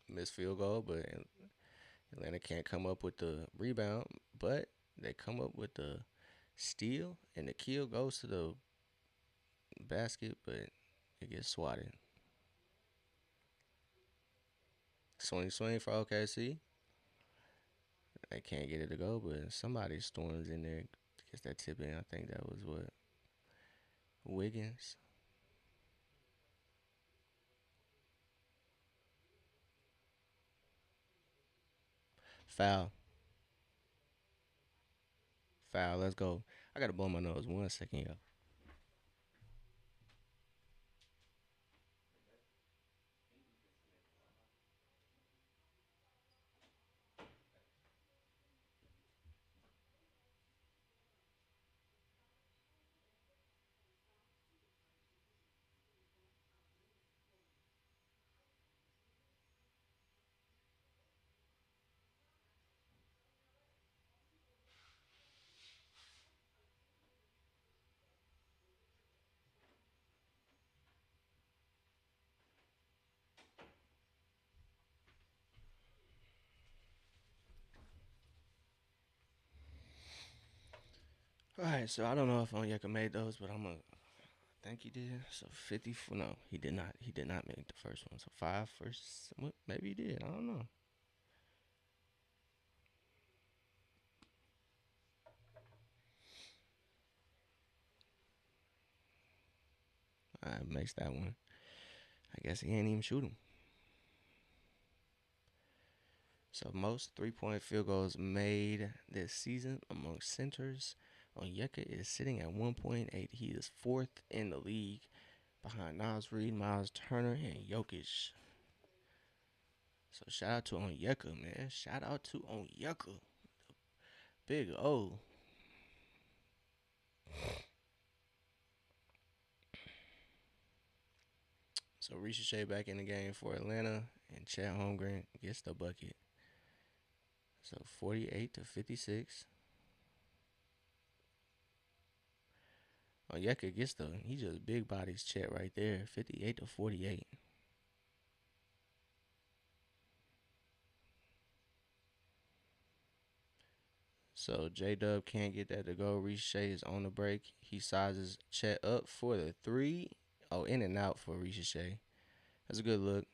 Missed field goal, but Atlanta can't come up with the rebound. But they come up with the steal, and the kill goes to the basket, but it gets swatted. Swing for OKC. They can't get it to go, but somebody storms in there, gets that tip in. I think that was what Wiggins. Foul, foul. Let's go. I gotta blow my nose 1 second, yo. All right, so I don't know if Onyeka made those, but I'm gonna think he did. So 50. No, he did not. He did not make the first one. So five first. Maybe he did. I don't know. All right, makes that one. I guess he ain't even shoot him. So most 3-point field goals made this season among centers. Onyeka is sitting at 1.8. He is fourth in the league behind Nas Reed, Miles Turner, and Jokic. So shout out to Onyeka, man. Shout out to Onyeka. Big O. So Ricochet back in the game for Atlanta, and Chet Holmgren gets the bucket. So 48-56. Onyeka gets he just big bodies Chet right there, 58-48. So J Dub can't get that to go. Ricochet is on the break. He sizes Chet up for the three. Oh, in and out for Ricochet. That's a good look.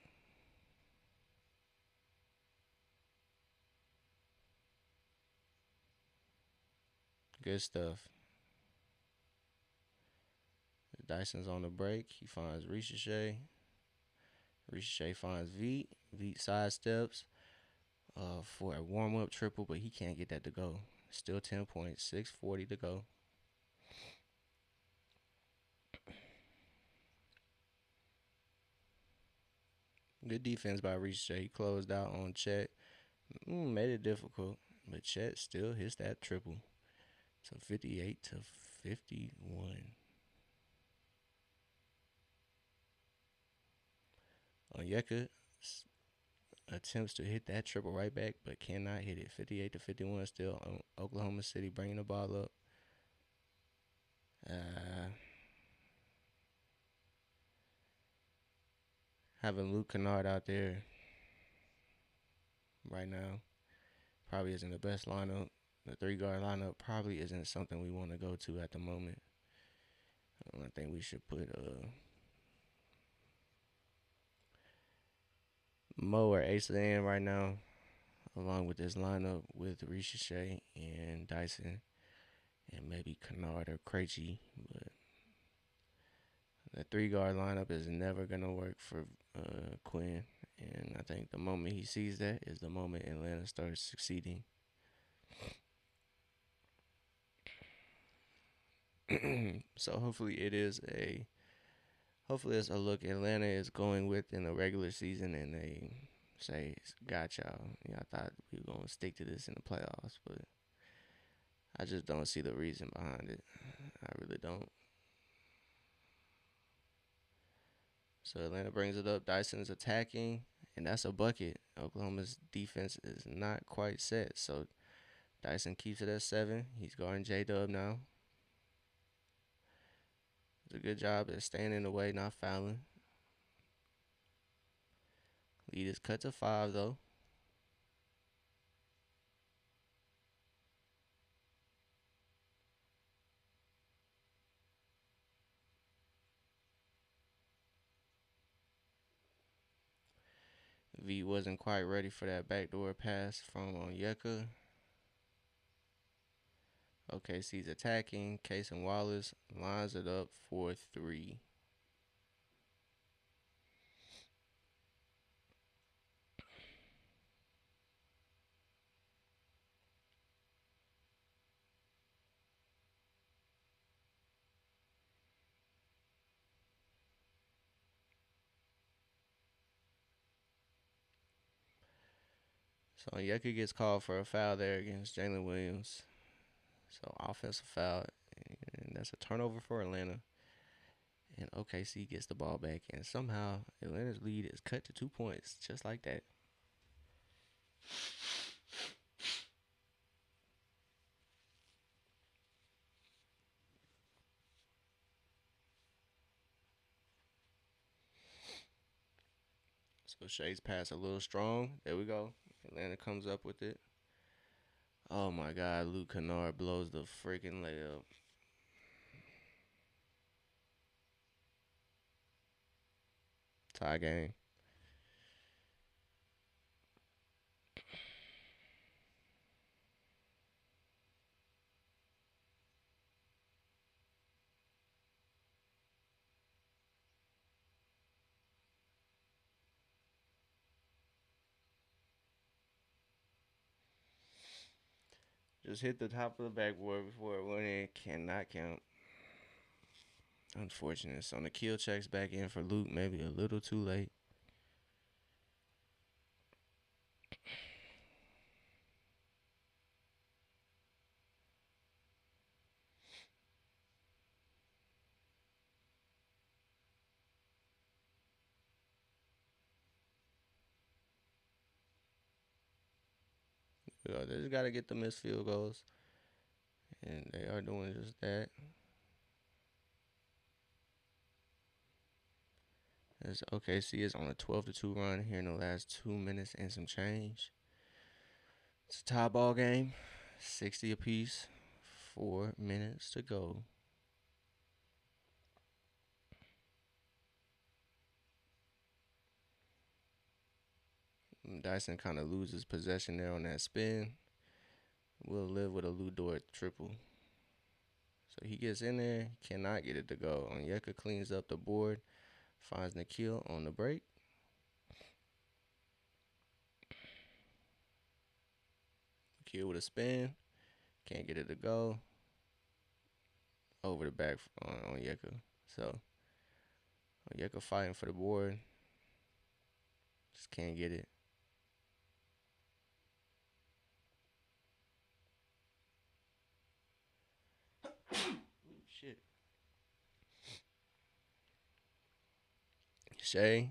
Good stuff. Dyson's on the break. He finds Ricochet. Ricochet finds Veet. Veet sidesteps for a warm up triple, but he can't get that to go. Still 10 points. 6:40 to go. Good defense by Ricochet. He closed out on Chet. Made it difficult, but Chet still hits that triple. So 58-51. Onyeka attempts to hit that triple right back, but cannot hit it. 58-51 still. Oklahoma City bringing the ball up. Having Luke Kennard out there right now probably isn't the best lineup. The 3-guard lineup probably isn't something we want to go to at the moment. I think we should put Mo or Asa in right now, along with this lineup with Ricochet and Dyson and maybe Kennard or Krejci. But the 3-guard lineup is never going to work for Quinn. And I think the moment he sees that is the moment Atlanta starts succeeding. So hopefully it's a look Atlanta is going with in the regular season, and they say, "Got y'all. I thought we were gonna stick to this in the playoffs, but I just don't see the reason behind it. I really don't." So Atlanta brings it up. Dyson's attacking, and that's a bucket. Oklahoma's defense is not quite set, so Dyson keeps it at 7. He's guarding J-Dub now. Does a good job at staying in the way, not fouling. Lead is cut to 5, though. V wasn't quite ready for that backdoor pass from Onyeka. OKC's attacking. Case and Wallace lines it up for 3. So Onyeka gets called for a foul there against Jalen Williams. So offensive foul, and that's a turnover for Atlanta. And OKC gets the ball back, and somehow Atlanta's lead is cut to 2 points, just like that. So Shay's pass a little strong. There we go. Atlanta comes up with it. Oh my God, Luke Kennard blows the freaking layup. Tie game. Just hit the top of the backboard before it went in. Cannot count. Unfortunate. So Nikhil checks back in for Luke, maybe a little too late. They just got to get the missed field goals. And they are doing just that. As OKC is on a 12-2 run here in the last 2 minutes and some change. It's a tie ball game. 60 apiece. 4 minutes to go. Dyson kind of loses possession there on that spin. We'll live with a Lu Dort triple. he gets in there, cannot get it to go. Onyeka cleans up the board, finds Nikhil on the break. Nikhil with a spin, can't get it to go. Over the back on Onyeka. So Onyeka fighting for the board, just can't get it. Shit. Shea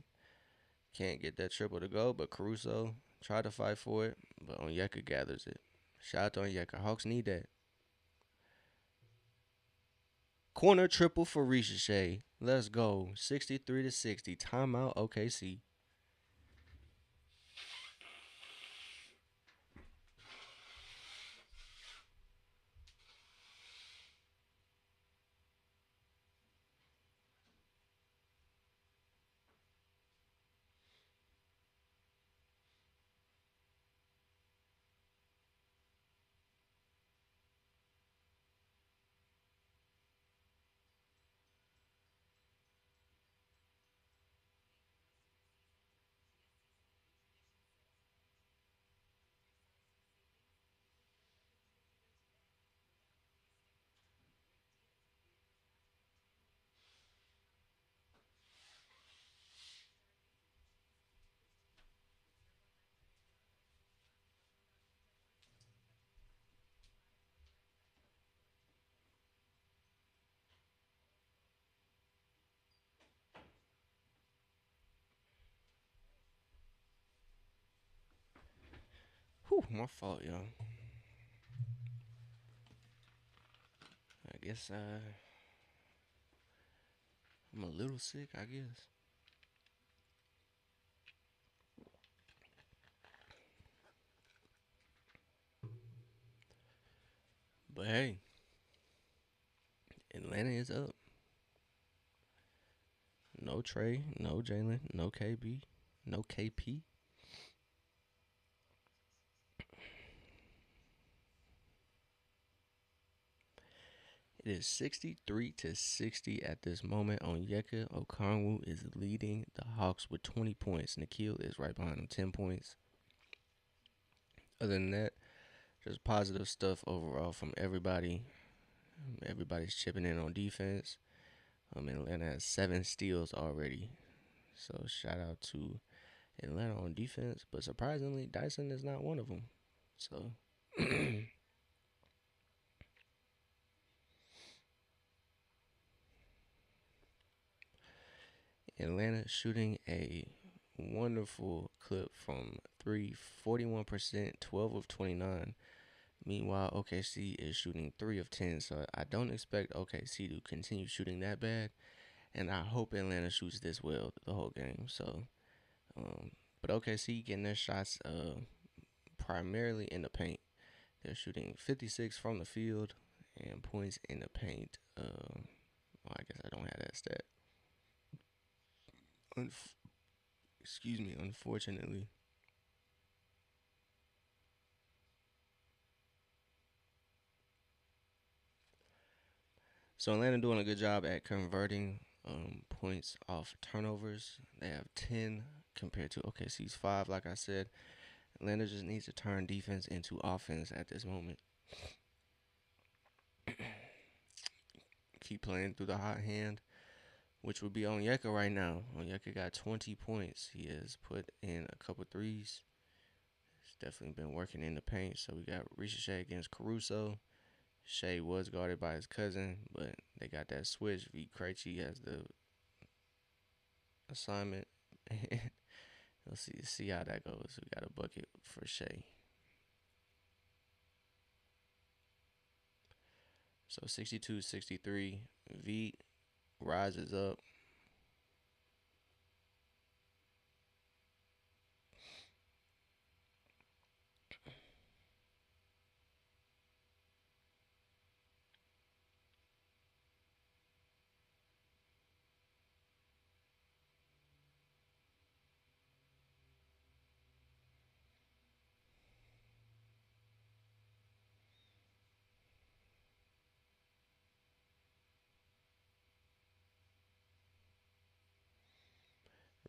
can't get that triple to go, but Caruso tried to fight for it, but Onyeka gathers it. Shout out to Onyeka. Hawks need that. Corner triple for Shea. Let's go. 63-60. Timeout OKC. Whew, my fault, y'all. I guess I'm a little sick, I guess. But hey, Atlanta is up. No Trey, no Jalen, no KB, no KP. It is 63-60 at this moment. Onyeka Okongwu is leading the Hawks with 20 points. Nikhil is right behind him, 10 points. Other than that, just positive stuff overall from everybody. Everybody's chipping in on defense. Atlanta has 7 steals already. So shout out to Atlanta on defense. But surprisingly, Dyson is not one of them. So Atlanta shooting a wonderful clip from 3, 41%, 12 of 29. Meanwhile, OKC is shooting 3 of 10. So I don't expect OKC to continue shooting that bad. And I hope Atlanta shoots this well the whole game. So, but OKC getting their shots primarily in the paint. They're shooting 56 from the field and points in the paint. Well, I guess I don't have that stat. Excuse me, unfortunately. So Atlanta doing a good job at converting points off turnovers. They have 10 compared to OKC's 5. Like I said, Atlanta just needs to turn defense into offense at this moment. Keep playing through the hot hand, which would be Onyeka right now. Onyeka got 20 points. He has put in a couple threes. He's definitely been working in the paint. So we got Shea against Caruso. Shea was guarded by his cousin, but they got that switch. V. Krejci has the assignment. Let's see how that goes. We got a bucket for Shea. So 62-63. V rises up.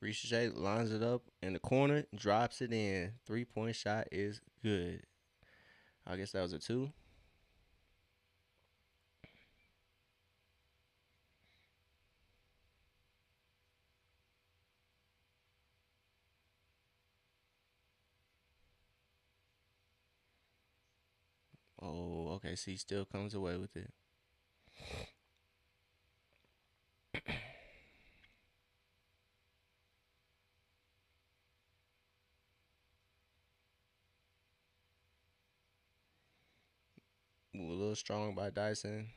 Ricochet lines it up in the corner, drops it in. 3-point shot is good. I guess that was a two. Oh, okay. See, still comes away with it. Ooh, a little strong by Dyson.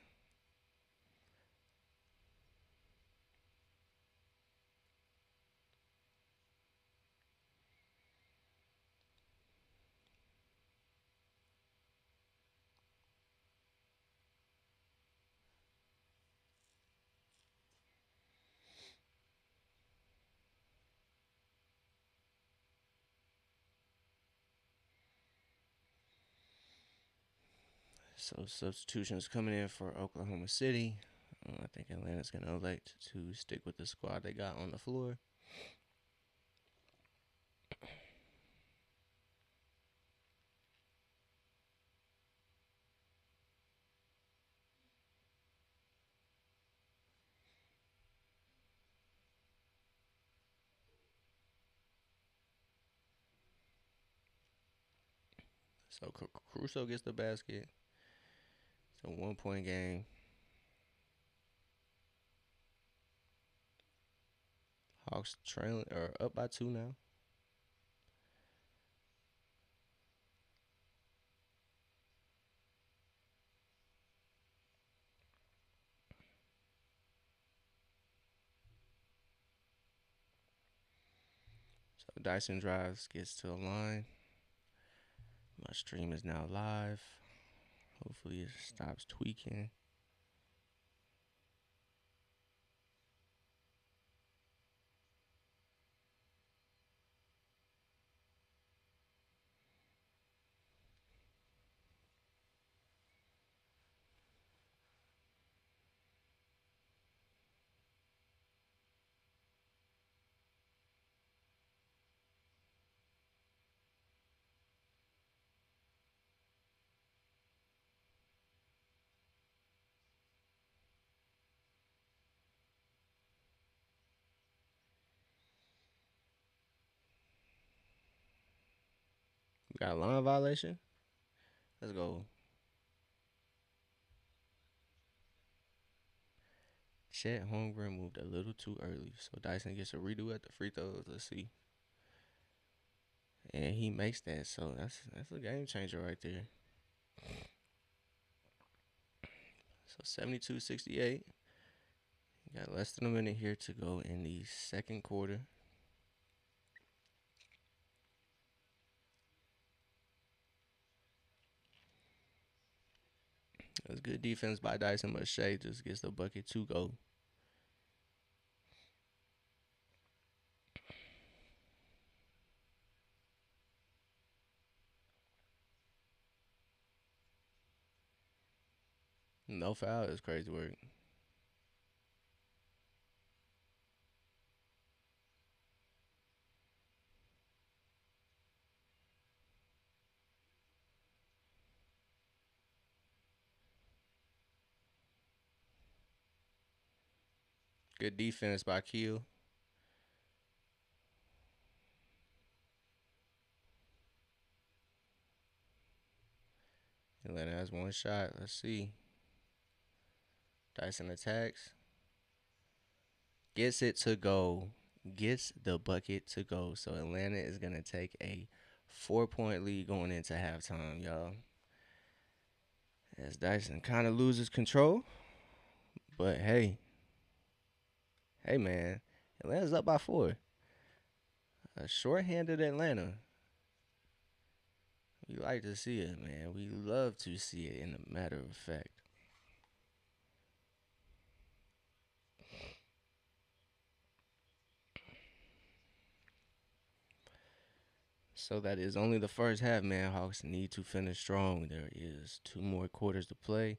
So substitutions coming in for Oklahoma City. I think Atlanta's gonna elect to stick with the squad they got on the floor. So Caruso gets the basket. It's a 1-point game. Hawks trailing or up by two now. So Dyson drives, gets to the line. My stream is now live. Hopefully it stops tweaking. We got a line violation. Let's go. Chet Holmgren moved a little too early, so Dyson gets a redo at the free throws. Let's see, and he makes that. So that's a game changer right there. So 72-68. Got less than a minute here to go in the second quarter. That's good defense by Dyson, but Shea just gets the bucket to go. No foul is crazy work. Good defense by Keel. Atlanta has one shot. Let's see. Dyson attacks. Gets it to go. Gets the bucket to go. So Atlanta is going to take a 4-point lead going into halftime, y'all. As Dyson kind of loses control. But hey, man. Atlanta's up by 4. A shorthanded Atlanta. We like to see it, man. We love to see it, in a matter of fact. So that is only the first half, man. Hawks need to finish strong. There is 2 more quarters to play.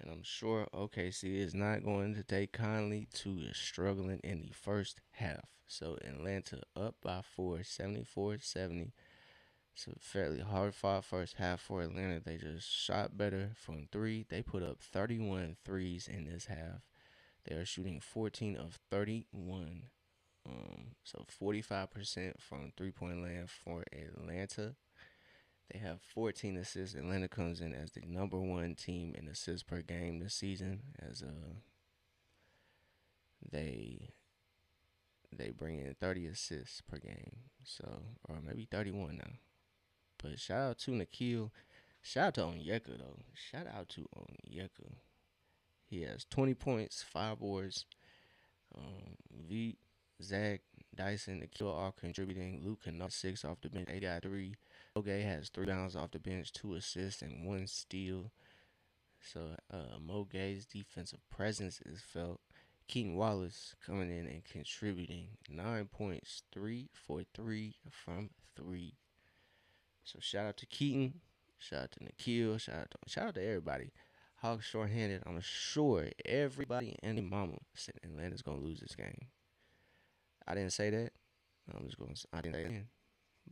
And I'm sure OKC is not going to take kindly to struggling in the first half. So Atlanta up by 4, 74-70. So fairly hard fought first half for Atlanta. They just shot better from three. They put up 31 threes in this half. They are shooting 14 of 31. So 45% from 3-point land for Atlanta. They have 14 assists. Atlanta comes in as the number one team in assists per game this season, as they they bring in 30 assists per game. So, or maybe 31 now. But shout out to Nikhil. Shout out to Onyeka though. Shout out to Onyeka. He has 20 points, 5 boards. V, Zach, Dyson, Nikhil are contributing. Luke Kennard 6 off the bench. They got 3. Moge has 3 bounds off the bench, 2 assists, and 1 steal. So Moge's defensive presence is felt. Keaton Wallace coming in and contributing 9 points, 3 for 3 from 3. So shout out to Keaton, shout out to Nikhil, shout out to everybody. Hawks shorthanded. I'm sure everybody and their mama said Atlanta's gonna lose this game. I didn't say that. I didn't say that.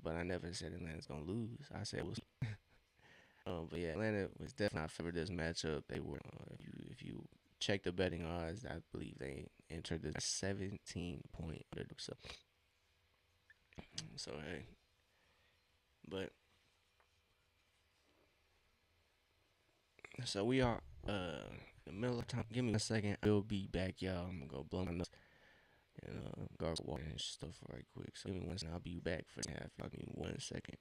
But I never said Atlanta's gonna lose. I said it was. But yeah, Atlanta was definitely not favored this matchup. They were. If you check the betting odds, I believe they entered the 17-point underdog. So hey, but so we are in the middle of time. Give me a second. I'll be back, y'all. I'm gonna go blow my nose and gargle water and stuff right quick. So give me one second. I'll be back for half. Y'all give me 1 second.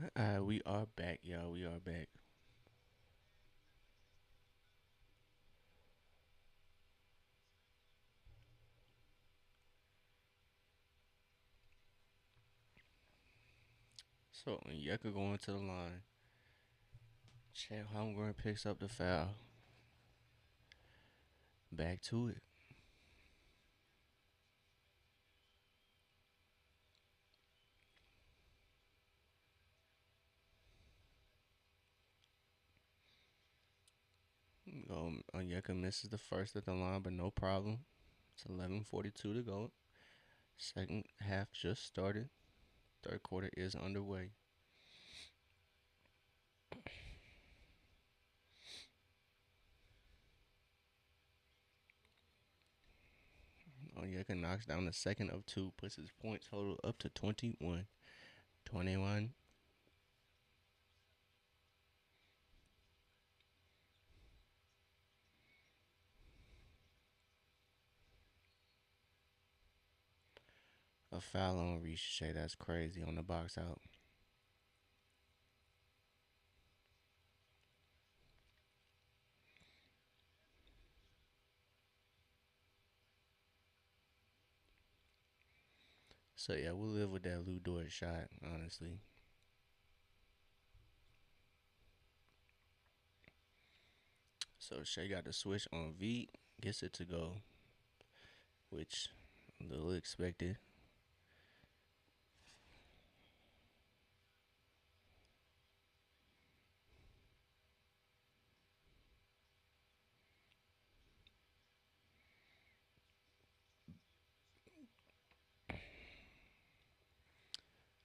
We are back, y'all. We are back. So Yucca going to the line. Chet Holmgren picks up the foul. Back to it. Onyeka misses the first at the line, but no problem. It's 11:42 to go. Second half just started. Third quarter is underway. Onyeka knocks down the second of two, puts his point total up to 21. 21. A foul on Ricochet. That's crazy on the box out. So yeah, we'll live with that Lou Dort shot, honestly. So Shea got the switch on V, gets it to go, which a little expected.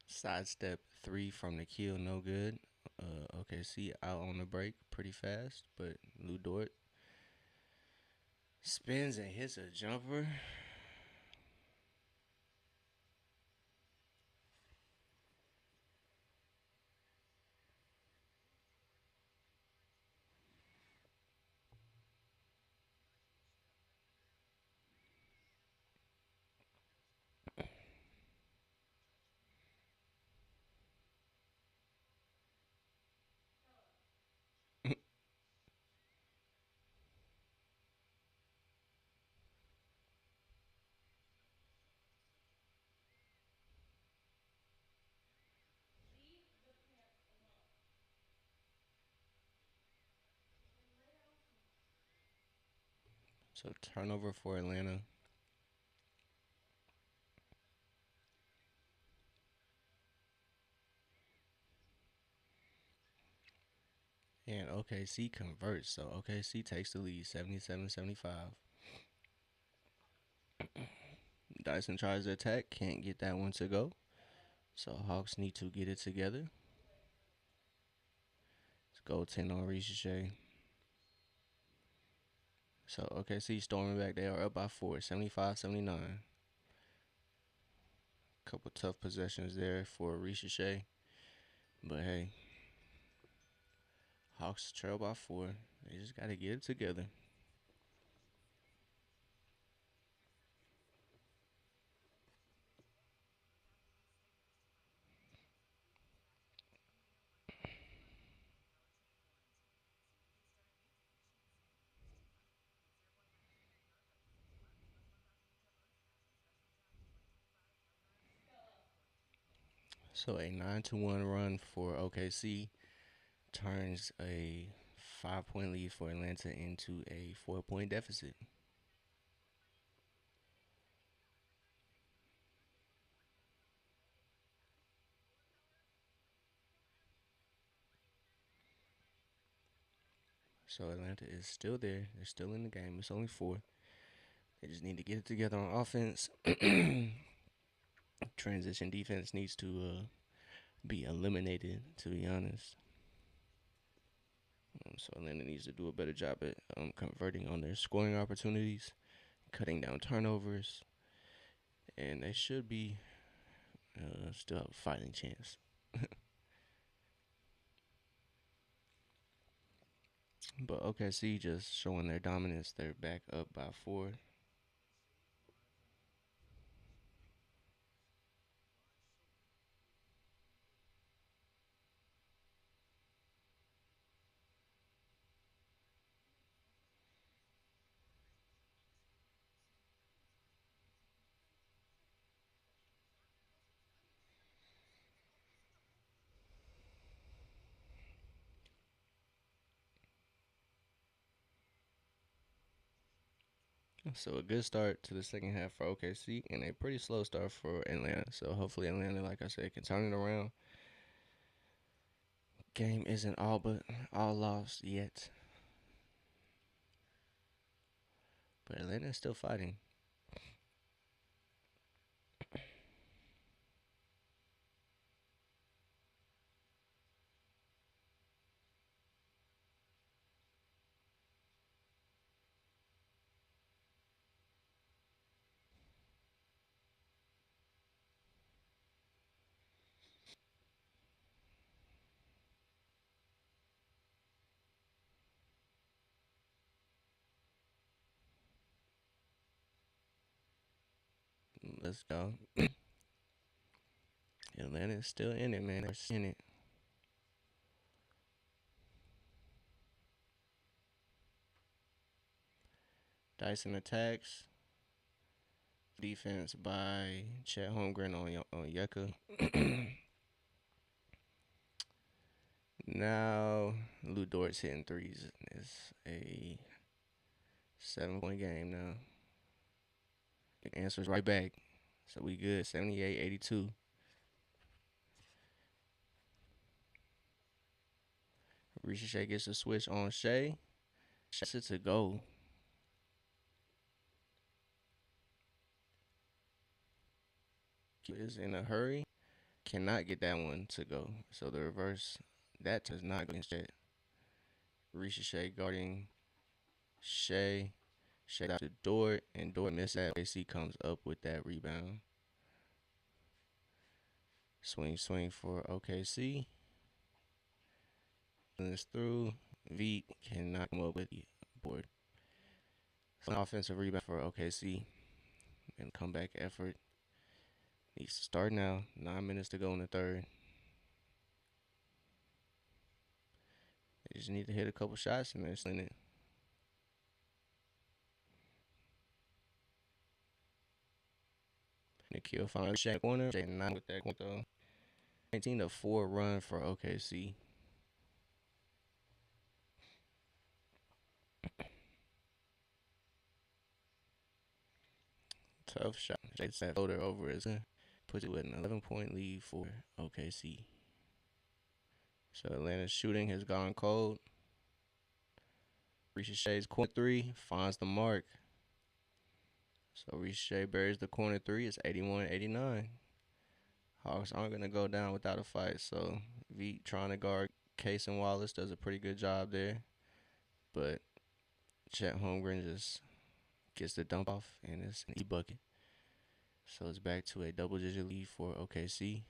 Sidestep three from the kill, no good. OKC out on the break pretty fast, but Lou Dort spins and hits a jumper. So turnover for Atlanta. And OKC converts, so OKC takes the lead 77-75. Dyson tries to attack, can't get that one to go. So Hawks need to get it together. Let's go 10 on Ricochet. So OKC storming back. They are up by 4, 75-79. Couple tough possessions there for Ricochet. But hey, Hawks trail by 4. They just got to get it together. So a 9-1 run for OKC turns a 5-point lead for Atlanta into a 4-point deficit. So Atlanta is still there. They're still in the game. It's only 4. They just need to get it together on offense. Transition defense needs to be eliminated, to be honest. So Atlanta needs to do a better job at converting on their scoring opportunities, cutting down turnovers, and they should be still have a fighting chance. But OKC just showing their dominance. They're back up by 4. So a good start to the second half for OKC and a pretty slow start for Atlanta. So hopefully Atlanta, like I said, can turn it around. Game isn't all but all lost yet, but Atlanta is still fighting. Let's go. Atlanta is still in it, man. They're in it. Dyson attacks. Defense by Chet Holmgren on Yucca. Now Lou Dort's hitting threes. It's a 7 point game now. The answer's right back. So we good. 78-82. Ricochet gets the switch on Shea. Shea to go. Is in a hurry. Cannot get that one to go. So the reverse, that does not go against Jet. Ricochet guarding Shea. Shea out to Dort, and Dort missed that. AC comes up with that rebound. Swing for OKC. This through. V cannot come up with the board. So an offensive rebound for OKC. And comeback effort needs to start now. 9 minutes to go in the third. They just need to hit a couple shots and they're in it. Nikhil finds Shaq corner. Shaq 9 with that corner though. 19-4 run for OKC. Tough shot. Shaq's that floater over his head. Puts it with an 11-point lead for OKC. So Atlanta's shooting has gone cold. Ricochet's corner three finds the mark. So Ricochet buries the corner three. It's 81-89. Hawks aren't going to go down without a fight. So V trying to guard Case and Wallace does a pretty good job there. But Chet Holmgren just gets the dump off and it's an E-bucket. So it's back to a double-digit lead for OKC.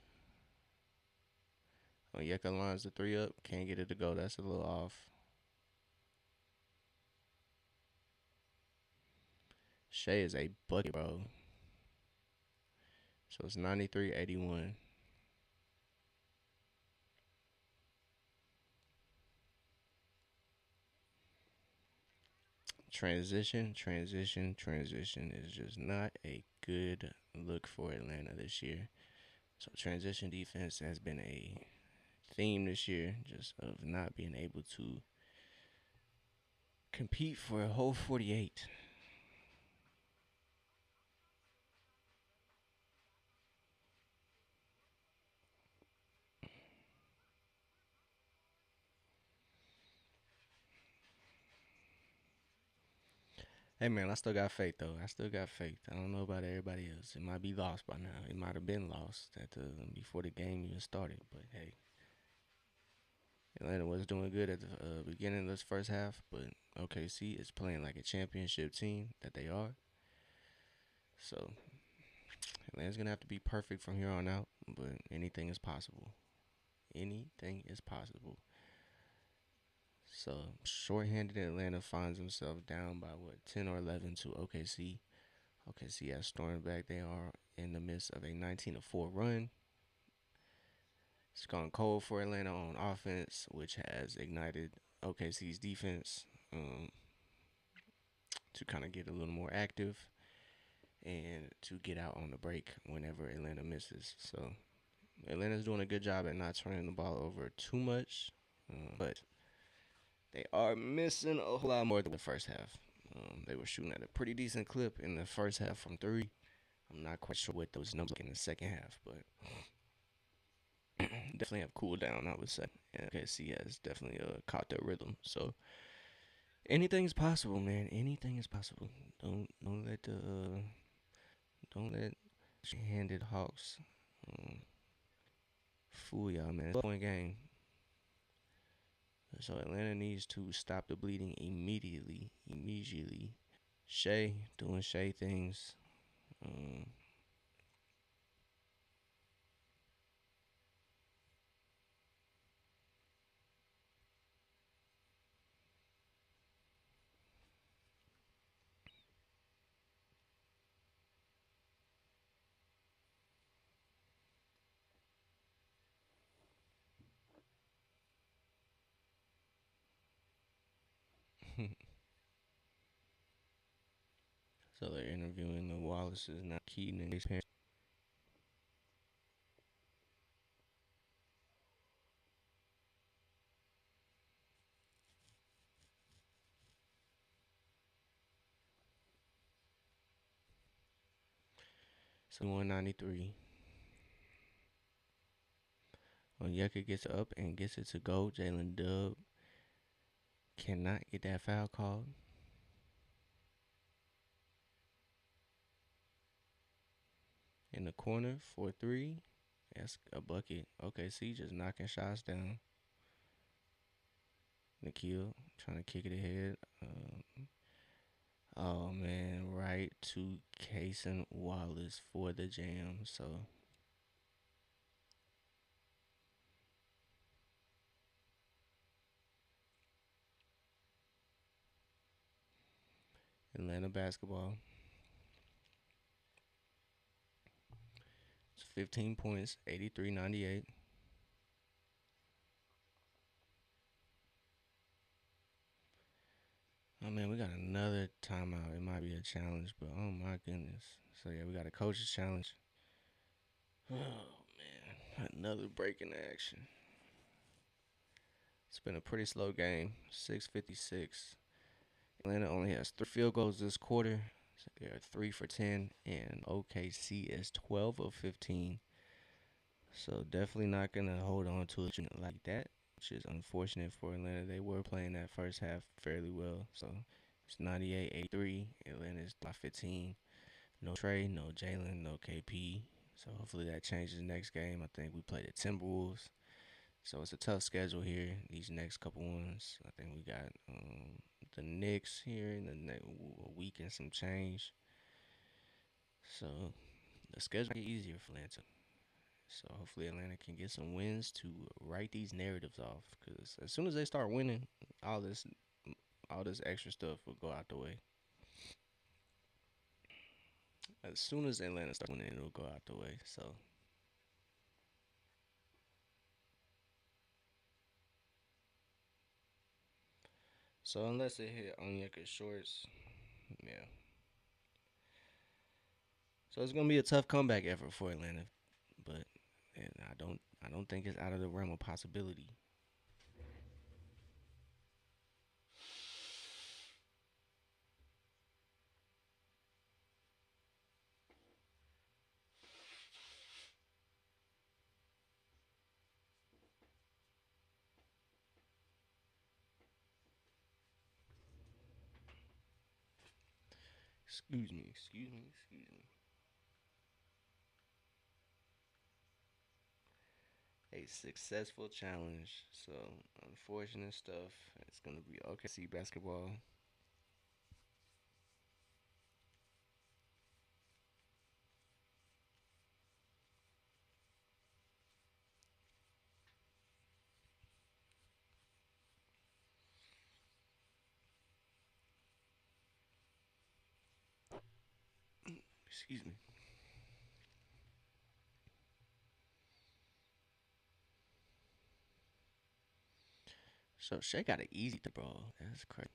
Onyeka lines the three up. Can't get it to go. That's a little off. Shea is a bucket, bro. So it's 93-81. Transition is just not a good look for Atlanta this year. So transition defense has been a theme this year, just of not being able to compete for a whole 48. Hey man, I still got faith though. I still got faith. I don't know about everybody else. It might be lost by now. It might have been lost before the game even started. But hey, Atlanta was doing good at the beginning of this first half, but OKC is playing like a championship team that they are. So Atlanta's gonna have to be perfect from here on out, but anything is possible. Anything is possible. So shorthanded Atlanta finds himself down by 10 or 11 to OKC. OKC has stormed back. They are in the midst of a 19-4 run. It's gone cold for Atlanta on offense, which has ignited OKC's defense to kind of get a little more active and to get out on the break whenever Atlanta misses. So Atlanta's doing a good job at not turning the ball over too much, but they are missing a whole lot more than the first half. They were shooting at a pretty decent clip in the first half from three. I'm not quite sure what those numbers look in the second half, but definitely have cooled down, I would say. And OKC has definitely caught their rhythm. So anything is possible, man. Anything is possible. Don't let the don't let handed Hawks um, fool y'all, man. It's a point game. So Atlanta needs to stop the bleeding immediately. Immediately. Shea doing Shea things. Um, so they're interviewing the Wallaces, not Keaton and his parents. So 193. Onyeka gets up and gets it to go. Jalen Dub cannot get that foul called. In the corner for three. That's a bucket. OKC just knocking shots down. Nikhil trying to kick it ahead. Oh man, right to Cason Wallace for the jam. So Atlanta basketball. It's 15 points, 83-98. Oh man, we got another timeout. It might be a challenge, but oh my goodness. So yeah, we got a coach's challenge. Oh man, another break in action. It's been a pretty slow game. 6:56. Atlanta only has 3 field goals this quarter. So they're 3 for 10, and OKC is 12 of 15. So definitely not gonna hold on to it like that, which is unfortunate for Atlanta. They were playing that first half fairly well. So it's 98-83. Atlanta's by 15. No Trey, no Jalen, no KP. So hopefully that changes next game. I think we play the Timberwolves. So it's a tough schedule here. These next couple ones, I think we got the Knicks here in the next week and some change. So the schedule get easier for Atlanta. So hopefully Atlanta can get some wins to write these narratives off. Because as soon as they start winning, all this all this extra stuff will go out the way. As soon as Atlanta starts winning, it'll go out the way. So unless they hit Onyeka shorts, yeah. So it's gonna be a tough comeback effort for Atlanta, but and I don't think it's out of the realm of possibility. Excuse me. A successful challenge. So unfortunate stuff. It's gonna be OKC basketball. Excuse me. So Shea got it easy to bro. That's crazy.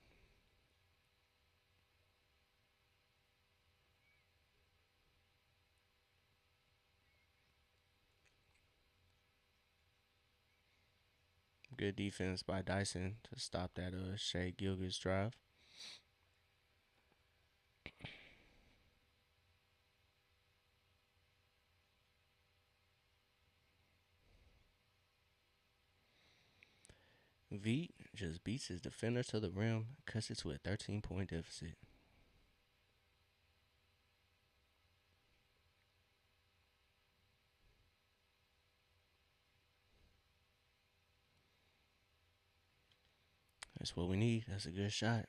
Good defense by Dyson to stop that Shea Gilgis drive. Veet just beats his defender to the rim, cuts it to a 13-point deficit. That's what we need. That's a good shot.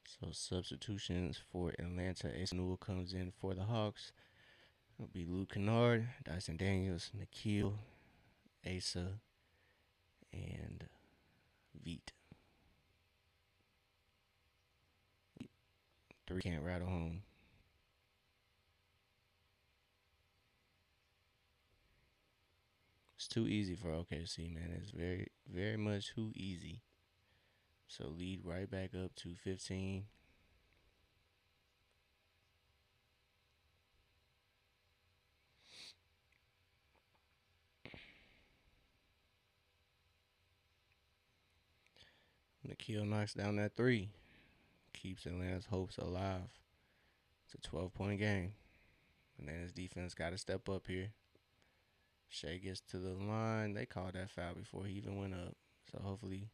So substitutions for Atlanta. Asa Newell comes in for the Hawks. It'll be Luke Kennard, Dyson Daniels, Nickeil, Asa, and Veet. Three can't rattle home. It's too easy for OKC, man. It's very, very much too easy. So lead right back up to 15. Nickeil knocks down that three. Keeps Atlanta's hopes alive. It's a 12-point game. And then his defense got to step up here. Shai gets to the line. They called that foul before he even went up. So hopefully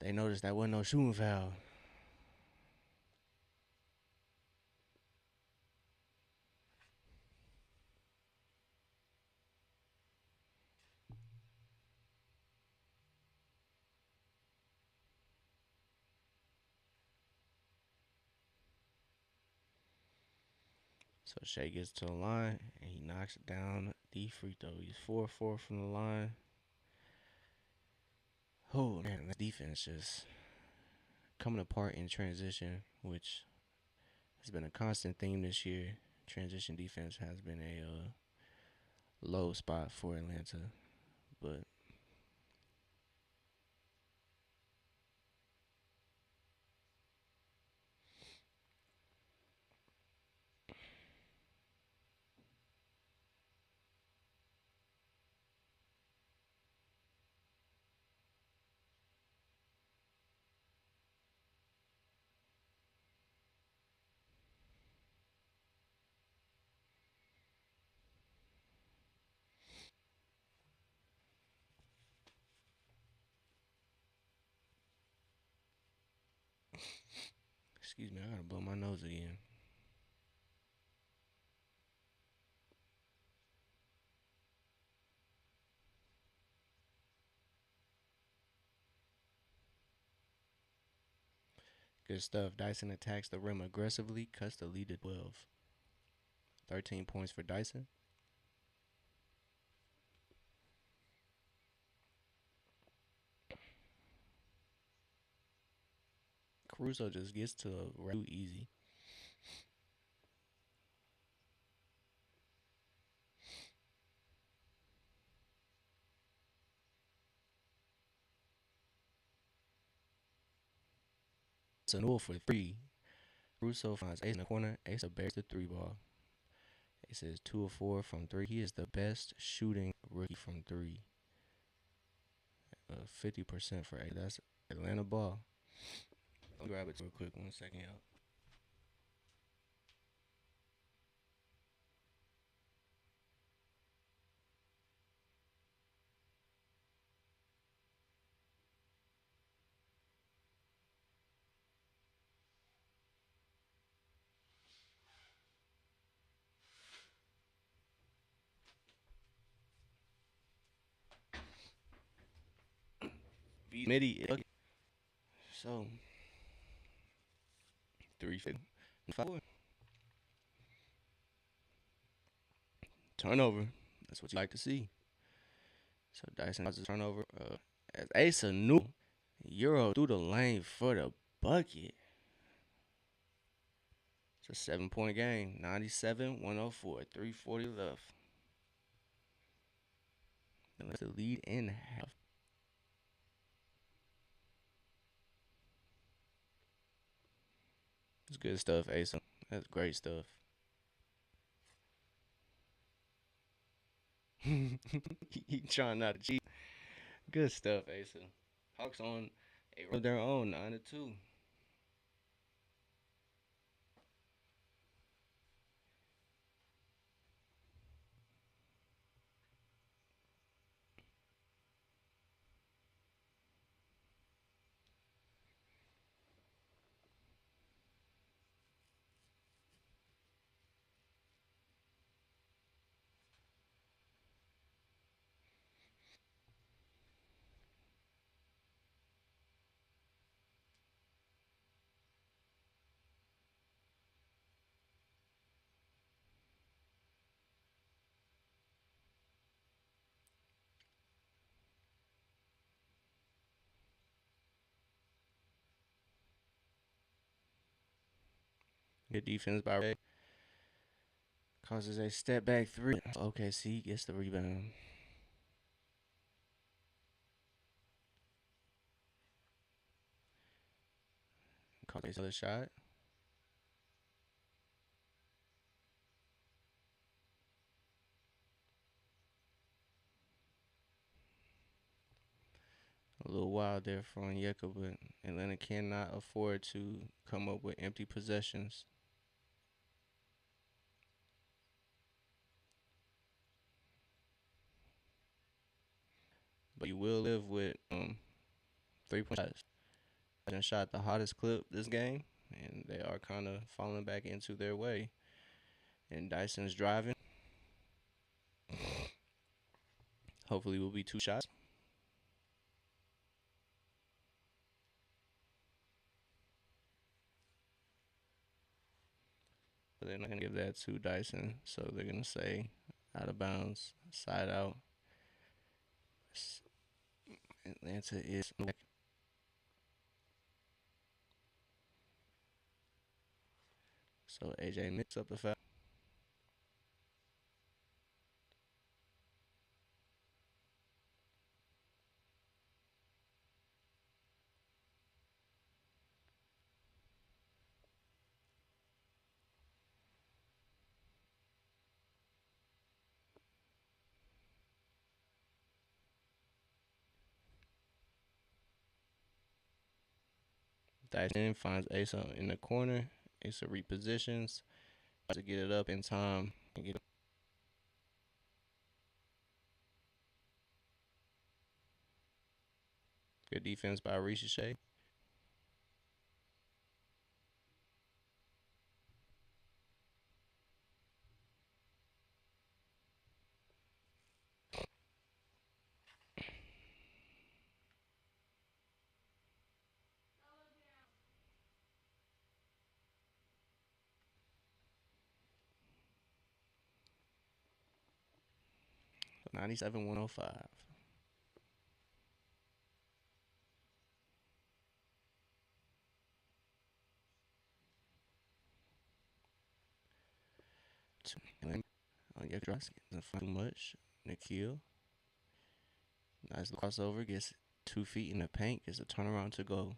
they noticed that wasn't no shooting foul. So Shai gets to the line and he knocks down the free throw. He's 4-4 from the line. Oh man, that defense just coming apart in transition, which has been a constant theme this year. Transition defense has been a low spot for Atlanta, but excuse me, I gotta blow my nose again. Good stuff. Dyson attacks the rim aggressively, cuts the lead to 12. 13 points for Dyson. Caruso just gets to the too easy. It's a null for three. Caruso finds Ace in the corner. Ace bears the three ball. Ace is 2 of 4 from three. He is the best shooting rookie from three. 50% for Ace. That's Atlanta ball. I'll grab it real quick. 1 second, y'all. Midi. So 3-5. Turnover. That's what you like to see. So Dyson has a turnover. As Asa New Euro through the lane for the bucket. It's a 7-point game. 97-104. 3:40 left. And let's the lead in half. It's good stuff, Asa. That's great stuff. He trying not to cheat. Good stuff, Asa. Hawks on a road of their own, 9-2. Good defense by Ray. Causes a step back three. OKC gets the rebound. Causes another shot. A little wild there for Onyeka, but Atlanta cannot afford to come up with empty possessions. But you will live with 3-point shots. They shot the hottest clip this game, and they are kind of falling back into their way. And Dyson's driving. Hopefully, will be 2 shots. But they're not going to give that to Dyson, so they're going to say out of bounds, side out. Atlanta is back. So AJ mix up the foul. Dyson finds Asa in the corner. Asa repositions to get it up in time and get good defense by Rishi. So 97-105. Onyeka doesn't find much. Nikhil, nice crossover, gets 2 feet in the paint, gets a turnaround to go.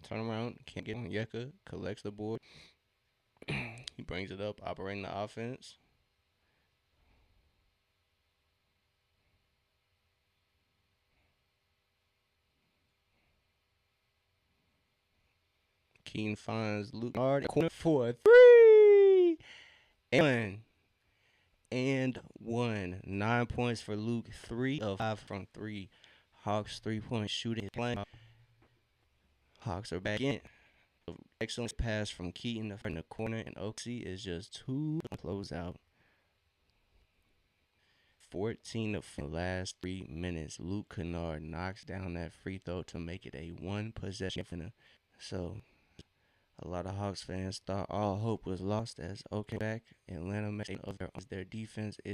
Turnaround, can't get Onyeka, collects the board. He brings it up, operating the offense. Keaton finds Luke Kennard for a 3 and 1. 9 points for Luke. 3 of 5 from 3. Hawks 3-point shooting is playing. Hawks are back in. Excellent pass from Keaton in the corner, and Oaksey is just 2 close out. 14 of the last 3 minutes. Luke Kennard knocks down that free throw to make it a 1-possession. So a lot of Hawks fans thought all hope was lost as OK back. Atlanta of their defense is